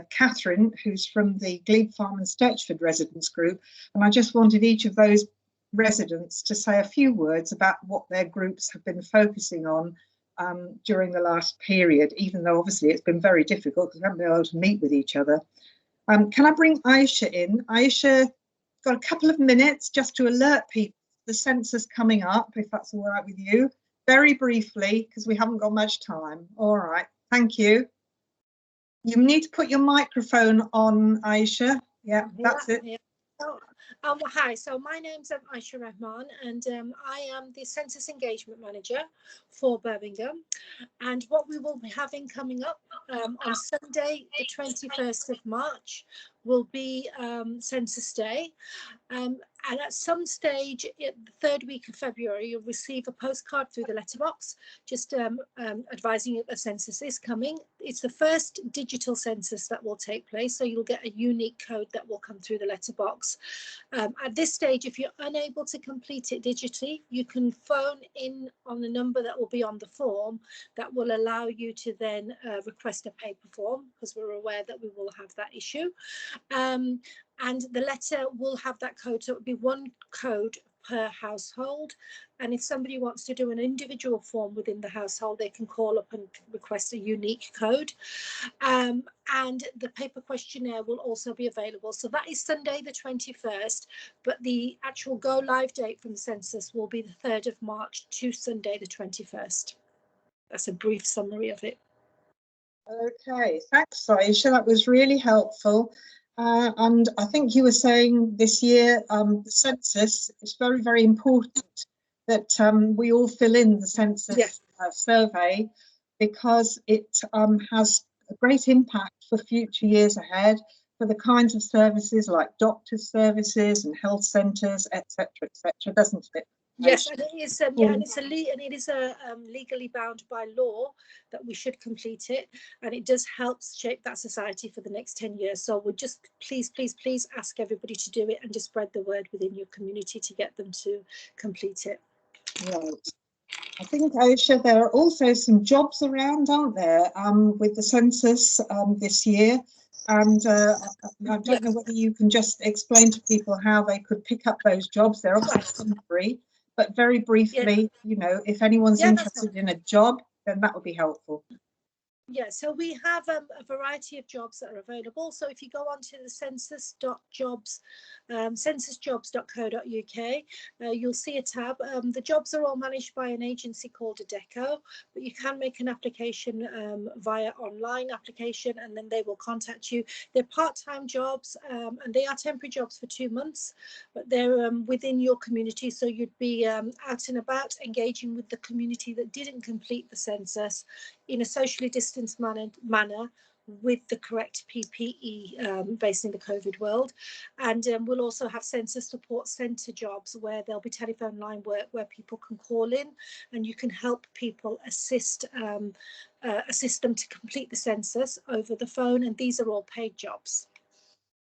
Catherine, who's from the Glebe Farm and Sturchford residents group, and I just wanted each of those residents to say a few words about what their groups have been focusing on during the last period, even though obviously it's been very difficult because we haven't been able to meet with each other. Can I bring Aisha in? Aisha, got a couple of minutes just to alert people the census coming up, if that's all right with you, very briefly, because we haven't got much time. All right, thank you. You need to put your microphone on, Aisha. Yeah, that's it. Yeah. Hi, so my name's Aisha Rahman, and I am the Census Engagement Manager for Birmingham. And what we will be having coming up on Sunday, the 21st of March, will be Census Day. And at some stage, the third week of February, you'll receive a postcard through the letterbox, just advising you that the census is coming. It's the first digital census that will take place, so you'll get a unique code that will come through the letterbox. At this stage, if you're unable to complete it digitally, you can phone in on the number that will be on the form that will allow you to then request a paper form, because we're aware that we will have that issue. And the letter will have that code, so it will be one code per household. And if somebody wants to do an individual form within the household, they can call up and request a unique code. And the paper questionnaire will also be available. So that is Sunday the 21st, but the actual go live date from the census will be the 3rd of March to Sunday the 21st. That's a brief summary of it. Okay, thanks, Aisha. That was really helpful. And I think you were saying this year, the census is very, very important that we all fill in the census survey, because it has a great impact for future years ahead for the kinds of services like doctors' services and health centres, etc., doesn't it? Yes, and it is. And it is legally bound by law that we should complete it, and it does help shape that society for the next 10 years. So we'll just please ask everybody to do it and just spread the word within your community to get them to complete it. Right. I think, Aisha, there are also some jobs around, aren't there, with the census this year. And I don't know whether you can just explain to people how they could pick up those jobs. They're obviously temporary, but very briefly, you know, if anyone's interested in a job, then that would be helpful. Yeah, so we have a variety of jobs that are available. So if you go onto the census.jobs, censusjobs.co.uk, you'll see a tab. The jobs are all managed by an agency called Adecco, but you can make an application via online application, and then they will contact you. They're part-time jobs, and they are temporary jobs for 2 months, but they're within your community. So you'd be out and about engaging with the community that didn't complete the census in a socially distanced manner with the correct PPE based in the COVID world. And we'll also have census support centre jobs where there'll be telephone line work where people can call in and you can help people assist them to complete the census over the phone. And these are all paid jobs.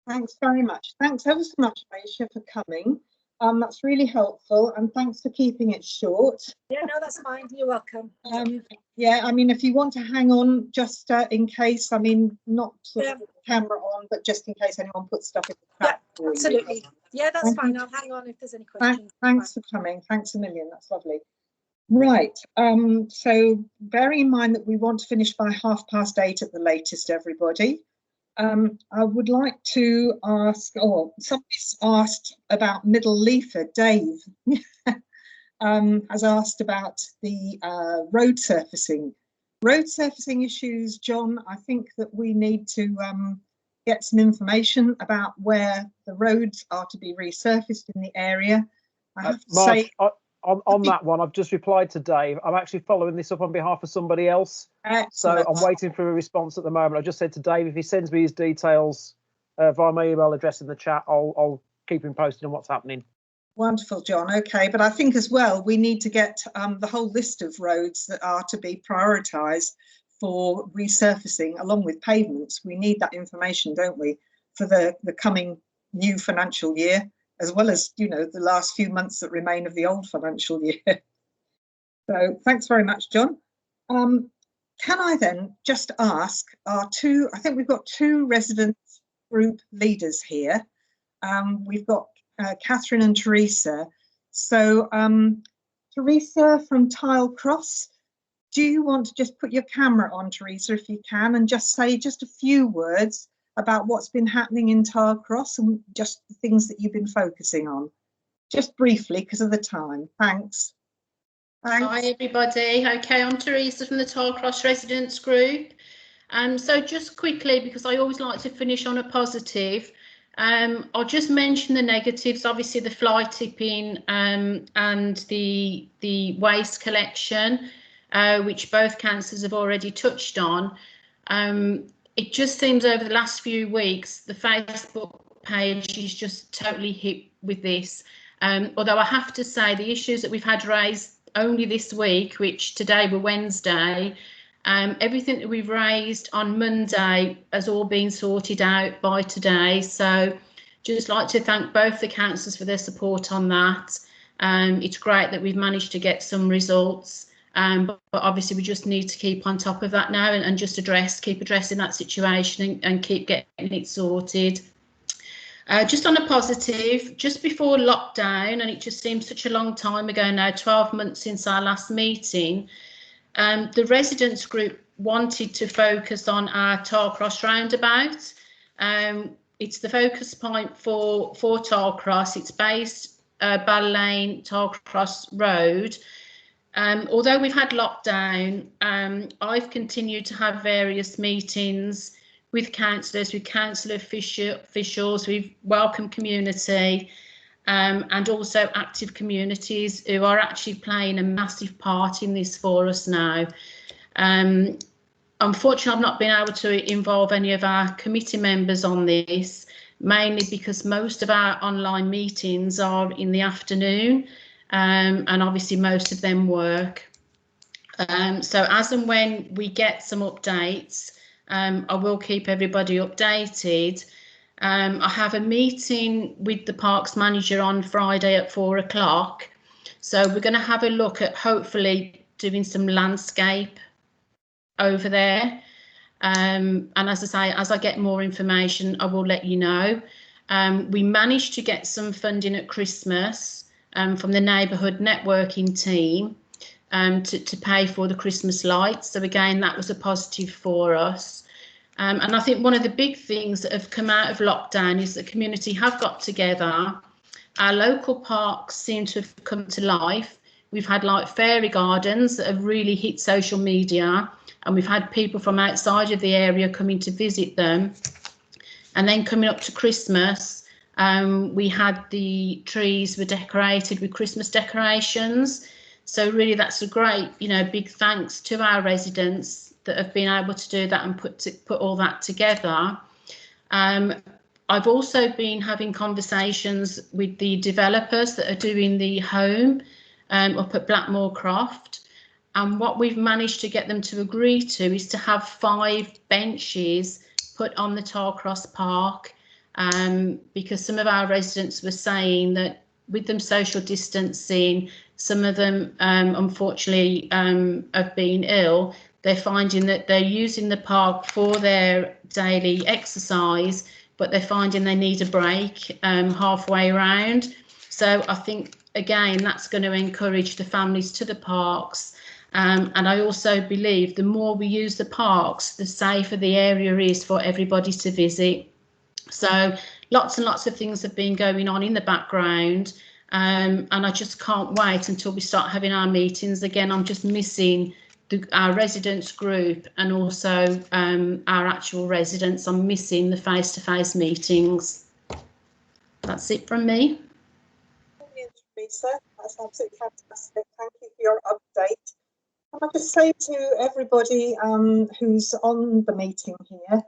Thanks very much. Thanks ever so much, Marje, for coming. That's really helpful, and thanks for keeping it short. Yeah, no, that's fine. You're welcome. Yeah, I mean, if you want to hang on just in case, I mean, not sort of with the camera on, but just in case anyone puts stuff in the chat. Yeah, absolutely. Yeah, that's fine. I'll hang on if there's any questions. Thanks for coming. Thanks a million. That's lovely. Right. So bearing in mind that we want to finish by 8:30 at the latest, everybody. I would like to ask, somebody's asked about Middle Leaford. Dave has asked about the road surfacing. Road surfacing issues, John, I think that we need to get some information about where the roads are to be resurfaced in the area. I have to say, on that one, I've just replied to Dave. I'm actually following this up on behalf of somebody else. Excellent. So I'm waiting for a response at the moment. I just said to Dave, if he sends me his details via my email address in the chat, I'll keep him posted on what's happening. Wonderful, John. Okay, but I think as well, we need to get the whole list of roads that are to be prioritised for resurfacing along with pavements. We need that information, don't we, for the coming new financial year, as well as, you know, the last few months that remain of the old financial year. So thanks very much, John. Can I then just ask I think we've got 2 residents group leaders here. We've got Catherine and Teresa. So Teresa from Tile Cross, do you want to just put your camera on, Teresa, if you can, and just say just a few words about what's been happening in Tile Cross and just the things that you've been focusing on, just briefly because of the time. Thanks. Hi everybody. Okay, I'm Teresa from the Tile Cross Residents Group. So just quickly, because I always like to finish on a positive, I'll just mention the negatives. Obviously the fly tipping and the waste collection, which both councillors have already touched on. It just seems over the last few weeks, the Facebook page is just totally hit with this. Although I have to say the issues that we've had raised only this week, which today were Wednesday, everything that we've raised on Monday has all been sorted out by today. So just like to thank both the councillors for their support on that. It's great that we've managed to get some results. But obviously we just need to keep on top of that now and just keep addressing that situation and keep getting it sorted. Just on a positive, just before lockdown, and it just seems such a long time ago now, 12 months since our last meeting, the residents group wanted to focus on our Tile Cross roundabout. It's the focus point for Tile Cross. It's based Ball Lane, Tile Cross Road. Although we've had lockdown, I've continued to have various meetings with councillors, with council officials, with welcome community, and also active communities who are actually playing a massive part in this for us now. Unfortunately, I've not been able to involve any of our committee members on this, mainly because most of our online meetings are in the afternoon. And obviously most of them work. So as and when we get some updates, I will keep everybody updated. I have a meeting with the parks manager on Friday at 4 o'clock. So we're going to have a look at hopefully doing some landscape over there. And as I say, as I get more information, I will let you know. We managed to get some funding at Christmas from the neighbourhood networking team to pay for the Christmas lights. So again, that was a positive for us. And I think one of the big things that have come out of lockdown is the community have got together. Our local parks seem to have come to life. We've had like fairy gardens that have really hit social media, and we've had people from outside of the area coming to visit them. And then coming up to Christmas, we had the trees were decorated with Christmas decorations. So really that's a great, big thanks to our residents that have been able to do that and put all that together. I've also been having conversations with the developers that are doing the home up at Blackmore Croft. And what we've managed to get them to agree to is to have 5 benches put on the Tarcross Park, because some of our residents were saying that with them social distancing, some of them unfortunately have been ill. They're finding that they're using the park for their daily exercise, but they're finding they need a break halfway around. So I think, again, that's going to encourage the families to the parks. And I also believe the more we use the parks, the safer the area is for everybody to visit. So lots and lots of things have been going on in the background. And I just can't wait until we start having our meetings again. I'm just missing our residents group and also our actual residents. I'm missing the face-to-face meetings. That's it from me. Brilliant, Teresa. That's absolutely fantastic. Thank you for your update. Can I just say to everybody who's on the meeting here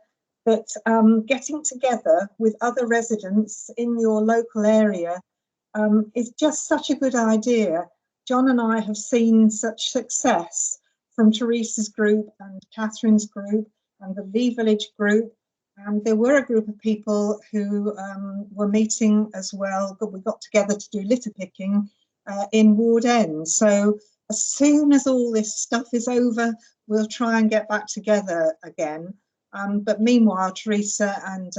that getting together with other residents in your local area is just such a good idea. John and I have seen such success from Teresa's group and Catherine's group and the Lee Village group. And there were a group of people who were meeting as well, but we got together to do litter picking in Ward End. So as soon as all this stuff is over, we'll try and get back together again. But meanwhile, Teresa and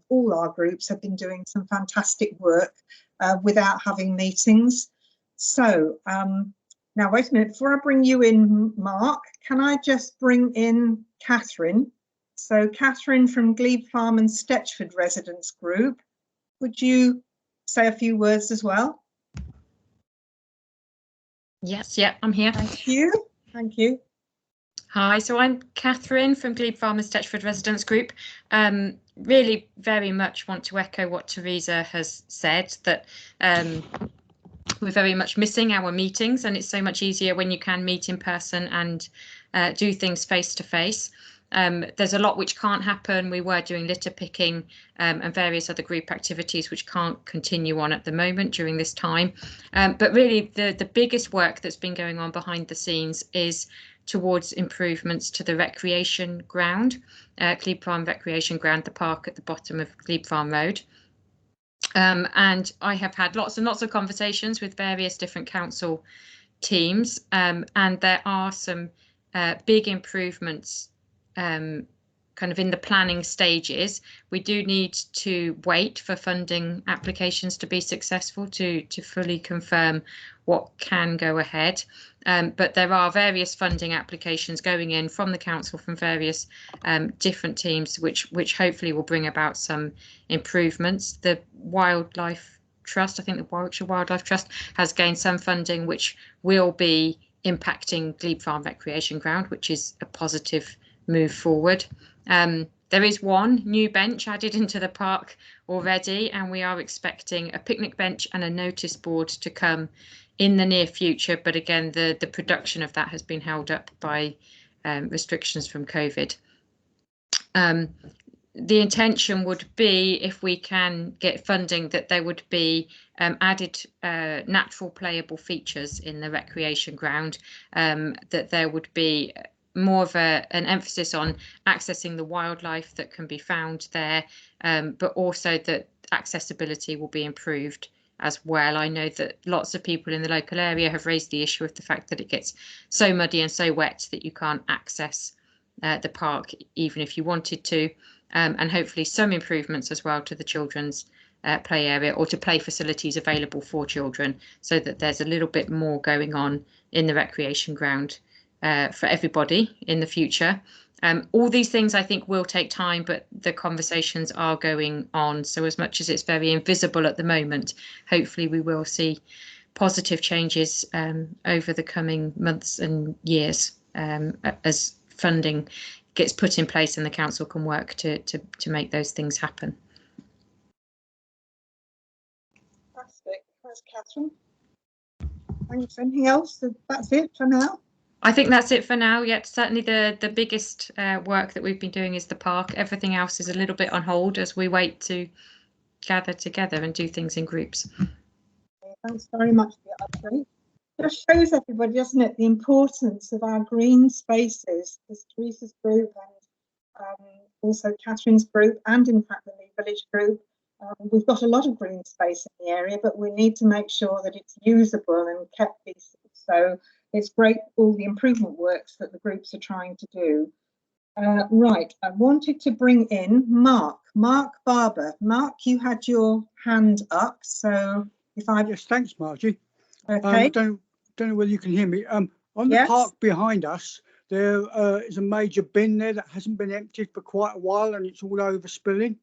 all our groups have been doing some fantastic work without having meetings. So now, wait a minute, before I bring you in, Mark, can I just bring in Catherine? So Catherine from Glebe Farm and Stetchford Residents Group, would you say a few words as well? Yes, yeah, I'm here. Thank you. Thank you. Hi, so I'm Catherine from Glebe Farm and Stetchford Residents Group. Really very much want to echo what Teresa has said, that we're very much missing our meetings, and it's so much easier when you can meet in person and do things face to face. There's a lot which can't happen. We were doing litter picking and various other group activities which can't continue on at the moment during this time. But really the biggest work that's been going on behind the scenes is towards improvements to the recreation ground, Glebe Farm Recreation Ground, the park at the bottom of Glebe Farm Road. And I have had lots and lots of conversations with various different council teams, and there are some big improvements kind of in the planning stages. We do need to wait for funding applications to be successful to fully confirm what can go ahead. But there are various funding applications going in from the council from various different teams, which hopefully will bring about some improvements. The Wildlife Trust, I think the Warwickshire Wildlife Trust, has gained some funding which will be impacting Glebe Farm Recreation Ground, which is a positive move forward. There is one new bench added into the park already, and we are expecting a picnic bench and a notice board to come in the near future. But again, the production of that has been held up by restrictions from COVID. The intention would be, if we can get funding, that there would be added natural playable features in the recreation ground, that there would be more of an emphasis on accessing the wildlife that can be found there, but also that accessibility will be improved as well. I know that lots of people in the local area have raised the issue of the fact that it gets so muddy and so wet that you can't access the park, even if you wanted to, and hopefully some improvements as well to the children's play area or to play facilities available for children, so that there's a little bit more going on in the recreation ground for everybody in the future. All these things I think will take time, but the conversations are going on. So as much as it's very invisible at the moment, hopefully we will see positive changes over the coming months and years as funding gets put in place and the council can work to make those things happen. Fantastic. Thanks, Catherine. Thanks. Anything else? That's it for now. I think that's it for now. Yet certainly the biggest work that we've been doing is the park. Everything else is a little bit on hold as we wait to gather together and do things in groups. Thanks very much for your update. Just shows everybody, doesn't it, the importance of our green spaces. There's Teresa's group and also Catherine's group, and in fact the Lee Village group. We've got a lot of green space in the area, but we need to make sure that it's usable and kept decent. So it's great, all the improvement works that the groups are trying to do. Right, I wanted to bring in Mark Barber. Mark, you had your hand up, so if I... Yes, thanks, Margie. Okay. Don't know whether you can hear me. On the Yes. park behind us, there is a major bin there that hasn't been emptied for quite a while, and it's all overspilling.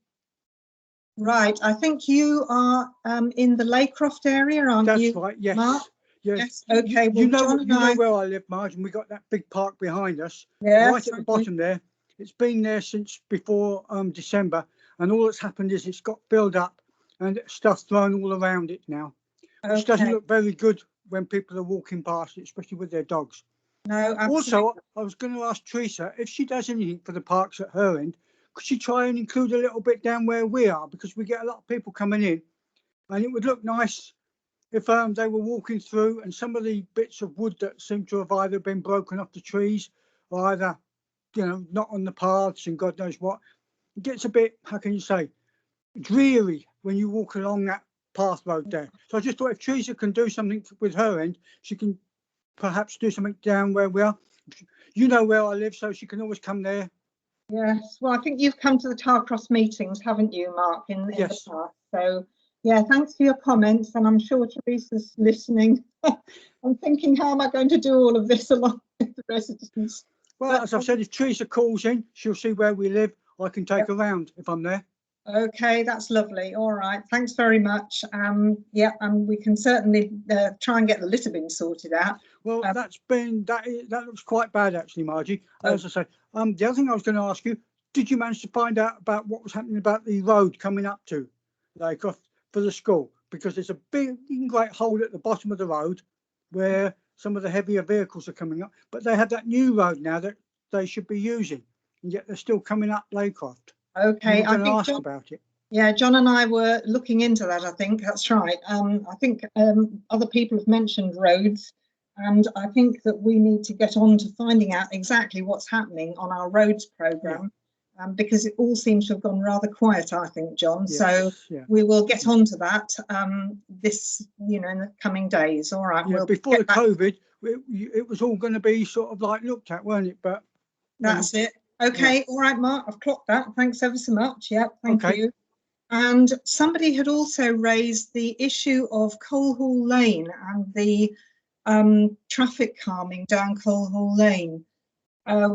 Right, I think you are in the Laycroft area, aren't you? That's right, yes. Mark? Yes. Okay. You know, John and I... where I live, Marge, and we got that big park behind us. Yes, right at the bottom there. It's been there since before December, and all that's happened is it's got filled up and stuff thrown all around it now. Okay. Which doesn't look very good when people are walking past it, especially with their dogs. No, absolutely. Also, I was going to ask Teresa, if she does anything for the parks at her end, could she try and include a little bit down where we are? Because we get a lot of people coming in, and it would look nice if they were walking through and some of the bits of wood that seem to have either been broken off the trees or either, you know, not on the paths and God knows what. It gets a bit, how can you say, dreary when you walk along that path road there. So I just thought if Teresa can do something with her end, she can perhaps do something down where we are. You know where I live, so she can always come there. Yes, well, I think you've come to the Tarcross meetings, haven't you, Mark, in the past? So, yeah, thanks for your comments, and I'm sure Teresa's listening. I'm thinking, how am I going to do all of this along with the residents? Well, as I've said, if Teresa calls in, she'll see where we live. I can take her round if I'm there. Okay, that's lovely. All right, thanks very much. Yeah, and we can certainly try and get the litter bin sorted out. Well, that looks quite bad actually, Margie. As I say, the other thing I was going to ask you, did you manage to find out about what was happening about the road coming up to, like, for the school? Because there's a big, great hole at the bottom of the road where some of the heavier vehicles are coming up, but they have that new road now that they should be using, and yet they're still coming up Laycroft. Okay, I think ask about it. Yeah, John and I were looking into that. I think that's right. I think other people have mentioned roads, and I think that we need to get on to finding out exactly what's happening on our roads programme, because it all seems to have gone rather quiet, I think, John. Yes, so we will get on to that this, in the coming days. All right. Yeah, we'll before the COVID, it was all going to be sort of like looked at, weren't it? But that's it. Okay, yeah. All right, Mark, I've clocked that. Thanks ever so much. Yeah, thank you. And somebody had also raised the issue of Coal Hall Lane and the traffic calming down Coal Hall Lane,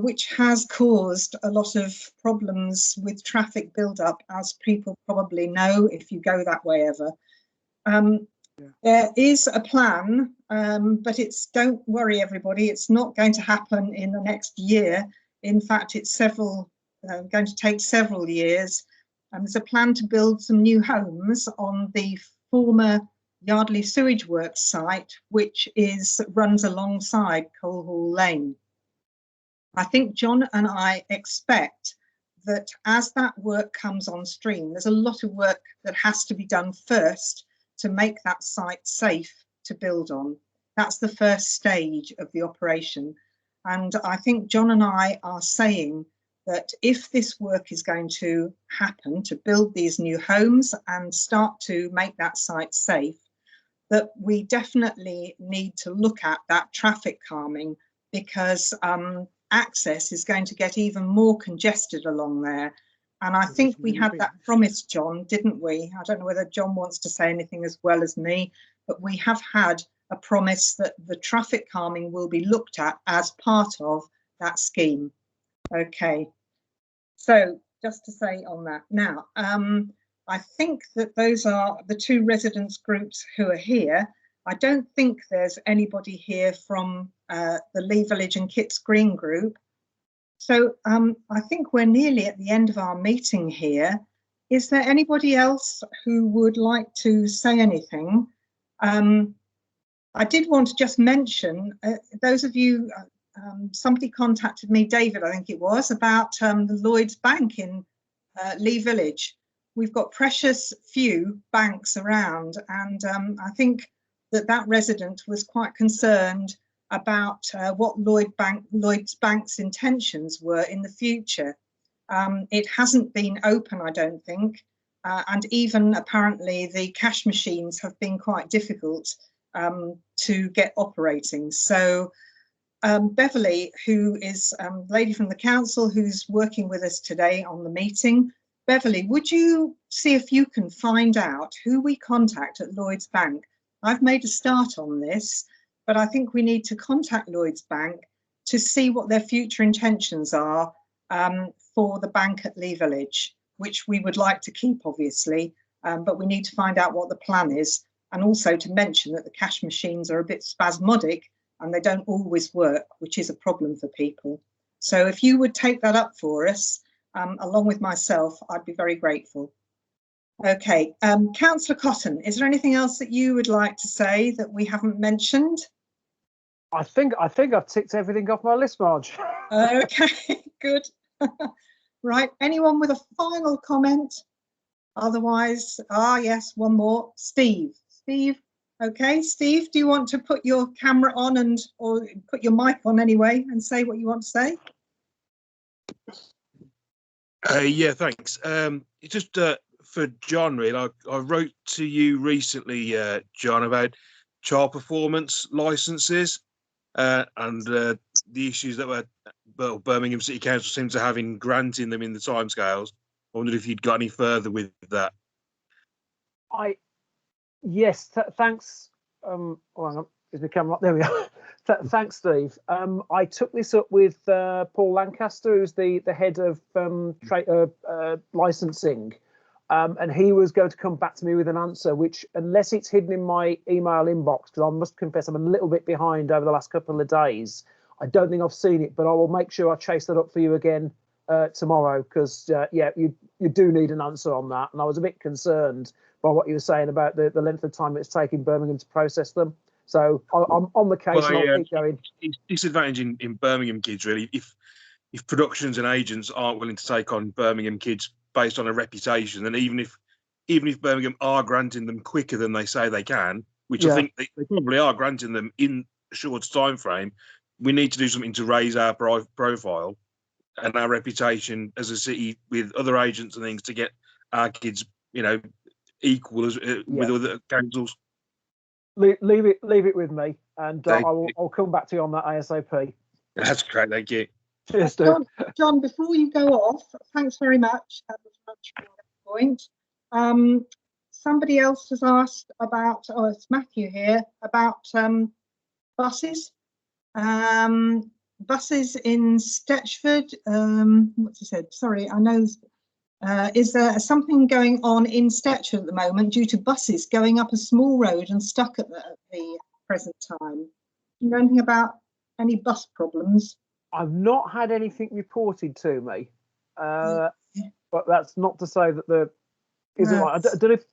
which has caused a lot of problems with traffic build-up, as people probably know if you go that way ever. There is a plan, but don't worry, everybody, it's not going to happen in the next year. In fact, it's going to take several years. There's a plan to build some new homes on the former Yardley Sewage Works site, which runs alongside Coal Hall Lane. I think John and I expect that as that work comes on stream, there's a lot of work that has to be done first to make that site safe to build on. That's the first stage of the operation. And I think John and I are saying that if this work is going to happen, to build these new homes and start to make that site safe, that we definitely need to look at that traffic calming, because access is going to get even more congested along there. And I think we had that promise, John, didn't we? I don't know whether John wants to say anything as well as me, but we have had a promise that the traffic calming will be looked at as part of that scheme. Okay, so just to say on that now, I think that those are the two residents groups who are here. I don't think there's anybody here from the Lee Village and Kitts Green group. So I think we're nearly at the end of our meeting here. Is there anybody else who would like to say anything? I did want to just mention, those of you, somebody contacted me, David, I think it was, about the Lloyds Bank in Lee Village. We've got precious few banks around, and I think that resident was quite concerned about what Lloyds Bank's intentions were in the future. It hasn't been open, I don't think, and even apparently the cash machines have been quite difficult to get operating. So Beverly, who is a lady from the council who's working with us today on the meeting, Beverly, would you see if you can find out who we contact at Lloyds Bank? I've made a start on this, but I think we need to contact Lloyds Bank to see what their future intentions are for the bank at Lee Village, which we would like to keep, obviously, but we need to find out what the plan is, and also to mention that the cash machines are a bit spasmodic and they don't always work, which is a problem for people. So if you would take that up for us, along with myself, I'd be very grateful. Okay, Councillor Cotton, is there anything else that you would like to say that we haven't mentioned? I think I've ticked everything off my list, Marge. Okay, good. Right, anyone with a final comment? Otherwise, yes, one more. Steve. Steve, okay, Steve, do you want to put your camera on or put your mic on anyway and say what you want to say? Yeah, thanks. Just for John, really, I wrote to you recently, John, about child performance licences and the issues that Birmingham City Council seems to have in granting them in the timescales. I wondered if you'd got any further with that. Yes, thanks. Oh, hang on, is my camera up? There we are. Thanks, Steve. I took this up with Paul Lancaster, who's the head of licensing, and he was going to come back to me with an answer, which, unless it's hidden in my email inbox, because I must confess I'm a little bit behind over the last couple of days, I don't think I've seen it, but I will make sure I chase that up for you again tomorrow, because yeah, you do need an answer on that, and I was a bit concerned by what you were saying about the length of time it's taking Birmingham to process them. So I'm on the case, and I'll keep going. It's disadvantage in Birmingham kids, really. If productions and agents aren't willing to take on Birmingham kids based on a reputation, then even if Birmingham are granting them quicker than they say they can, which I think they probably are granting them in a short time frame, we need to do something to raise our profile and our reputation as a city with other agents and things to get our kids, equal as with other councils. Leave it with me, and I'll come back to you on that ASAP. That's great, thank you. Cheers, John, before you go off, thanks very much. That was much for that point. Somebody else has asked about, it's Matthew here, about buses. Buses in Stetchford. What's he said? Sorry, I know. Is there something going on in Stetchford at the moment due to buses going up a small road and stuck at the present time? Do you know anything about any bus problems? I've not had anything reported to me, but that's not to say that there isn't. I don't know if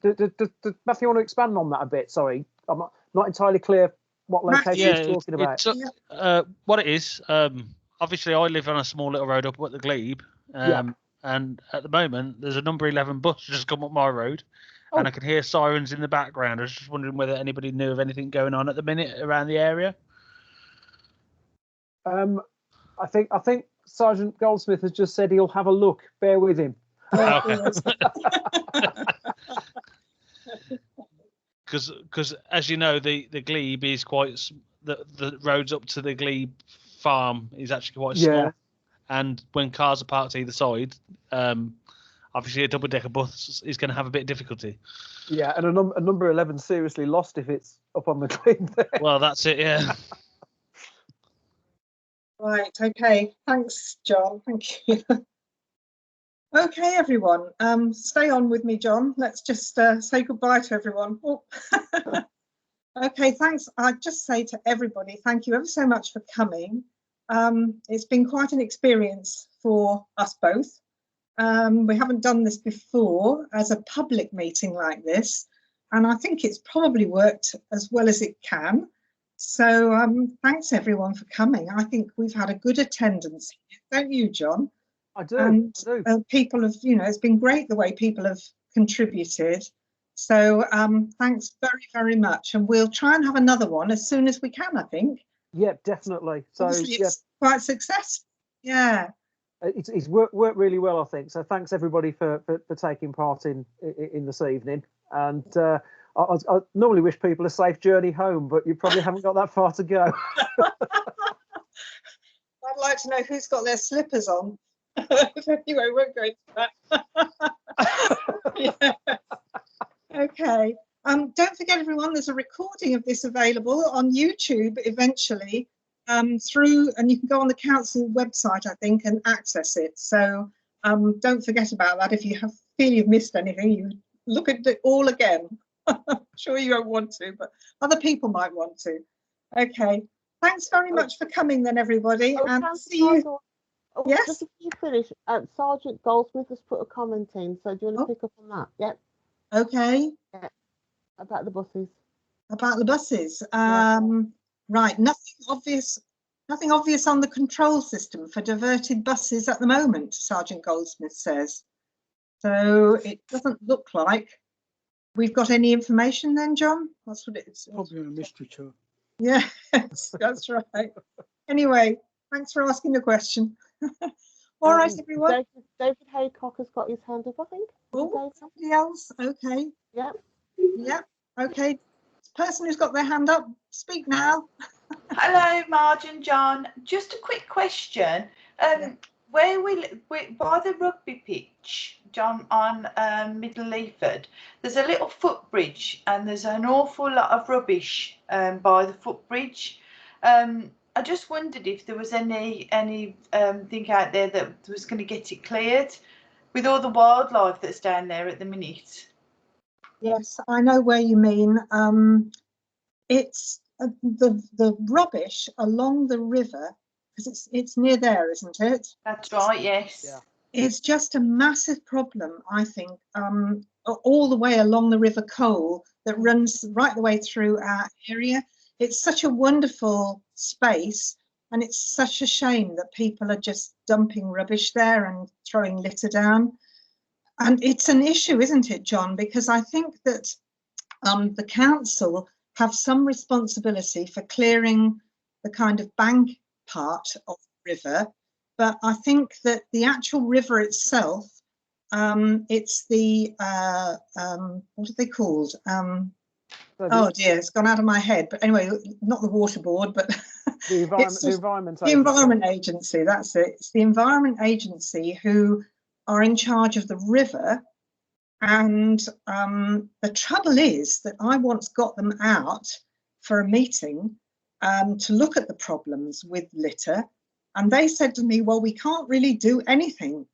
does Matthew want to expand on that a bit? Sorry, I'm not entirely clear what location he's talking about. What it is, obviously I live on a small little road up at the Glebe, and at the moment there's a number 11 bus just come up my road, and I can hear sirens in the background. I was just wondering whether anybody knew of anything going on at the minute around the area. I think Sergeant Goldsmith has just said he'll have a look. Bear with him. Because as you know, the Glebe is quite the roads up to the Glebe farm is actually quite small, and when cars are parked either side, obviously a double-decker bus is going to have a bit of difficulty. Yeah, and a number 11 seriously lost if it's up on the Glebe there. Well, that's it, yeah. Right, okay. Thanks, John. Thank you. Okay, everyone. Stay on with me, John. Let's just say goodbye to everyone. Oh. Okay, thanks. I'd just say to everybody, thank you ever so much for coming. It's been quite an experience for us both. We haven't done this before as a public meeting like this, and I think it's probably worked as well as it can. So thanks everyone for coming. I think we've had a good attendance here, don't you, John? I do. And I do. people have, it's been great the way people have contributed. So thanks very, very much. And we'll try and have another one as soon as we can, I think. Yeah, definitely. So obviously it's quite successful. Yeah. It's worked really well, I think. So thanks everybody for taking part in this evening. And I normally wish people a safe journey home, but you probably haven't got that far to go. I'd like to know who's got their slippers on. Anyway, we won't go into that. Yeah. Okay. Don't forget, everyone, there's a recording of this available on YouTube eventually through, and you can go on the council website, I think, and access it. So don't forget about that. If you feel you've missed anything, you look at it all again. I'm sure you won't want to, but other people might want to. Okay. Thanks very much for coming then, everybody. And see you. Yes. Just if you finish, Sergeant Goldsmith has put a comment in, so do you want to pick up on that? Yep. Okay. Yeah. About the buses. About the buses. Right. Nothing obvious on the control system for diverted buses at the moment, Sergeant Goldsmith says. So it doesn't look like we've got any information then, John? That's what it's. Probably a mystery tour. Yeah, that's right. Anyway, thanks for asking the question. All right, everyone. David Haycock has got his hand up, I think. Oh, somebody else. Okay. Yep. Yep. Okay. Person who's got their hand up, speak now. Hello, Marge and John. Just a quick question. Where by the rugby pitch, John, on Middle Leaford, there's a little footbridge and there's an awful lot of rubbish by the footbridge. I just wondered if there was any thing out there that was going to get it cleared with all the wildlife that's down there at the minute. Yes, I know where you mean. It's the rubbish along the river, because it's near there, isn't it? That's right, yes. Yeah. It's just a massive problem, I think, all the way along the River Cole that runs right the way through our area. It's such a wonderful space, and it's such a shame that people are just dumping rubbish there and throwing litter down. And it's an issue, isn't it, John? Because I think that the council have some responsibility for clearing the kind of bank part of the river, but I think that the actual river itself, it's the what are they called? Oh dear, it's gone out of my head. But anyway, not the water board, but the environment agency. That's it. It's the environment agency who are in charge of the river. And the trouble is that I once got them out for a meeting to look at the problems with litter. And they said to me, well, we can't really do anything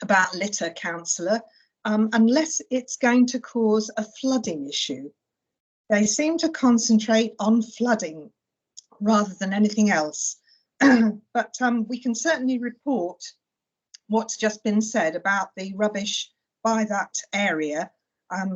about litter, councillor, unless it's going to cause a flooding issue. They seem to concentrate on flooding rather than anything else. But we can certainly report what's just been said about the rubbish by that area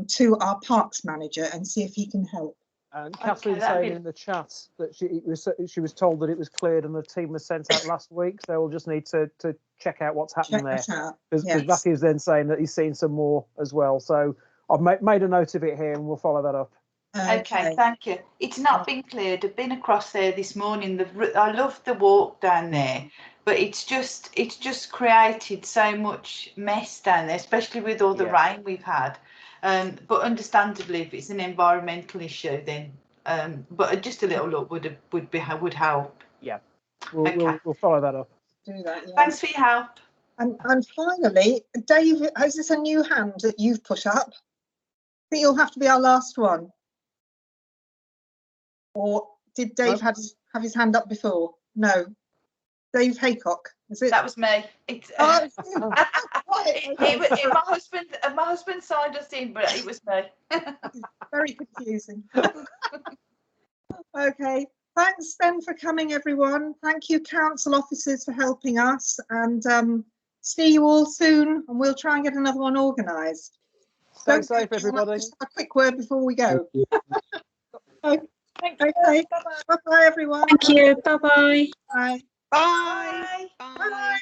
to our parks manager and see if he can help. And Kathleen saying in the chat that she was told that it was cleared and the team was sent out last week, so we'll just need to check out what's happening there. Because Matthew is then saying that he's seen some more as well. So I've made a note of it here and we'll follow that up. Okay, thank you. It's not been cleared. I've been across there this morning. I love the walk down there, but it's just created so much mess down there, especially with all the rain we've had. But understandably, if it's an environmental issue, then but just a little look would help. Yeah. we'll follow that up. Do that. Yeah. Thanks for your help. And finally, Dave, is this a new hand that you've put up? I think you'll have to be our last one. Or did Dave have his hand up before? No. Dave Haycock, is it? That was me. It's, my husband signed us in, but it was me. Very confusing. Okay. Thanks then for coming, everyone. Thank you, council officers, for helping us. And see you all soon. And we'll try and get another one organised. Stay safe, everybody. Just a quick word before we go. Okay. Thank you. Okay. Bye-bye, everyone. Thank you. Bye-bye. Bye. Bye. Bye. Bye.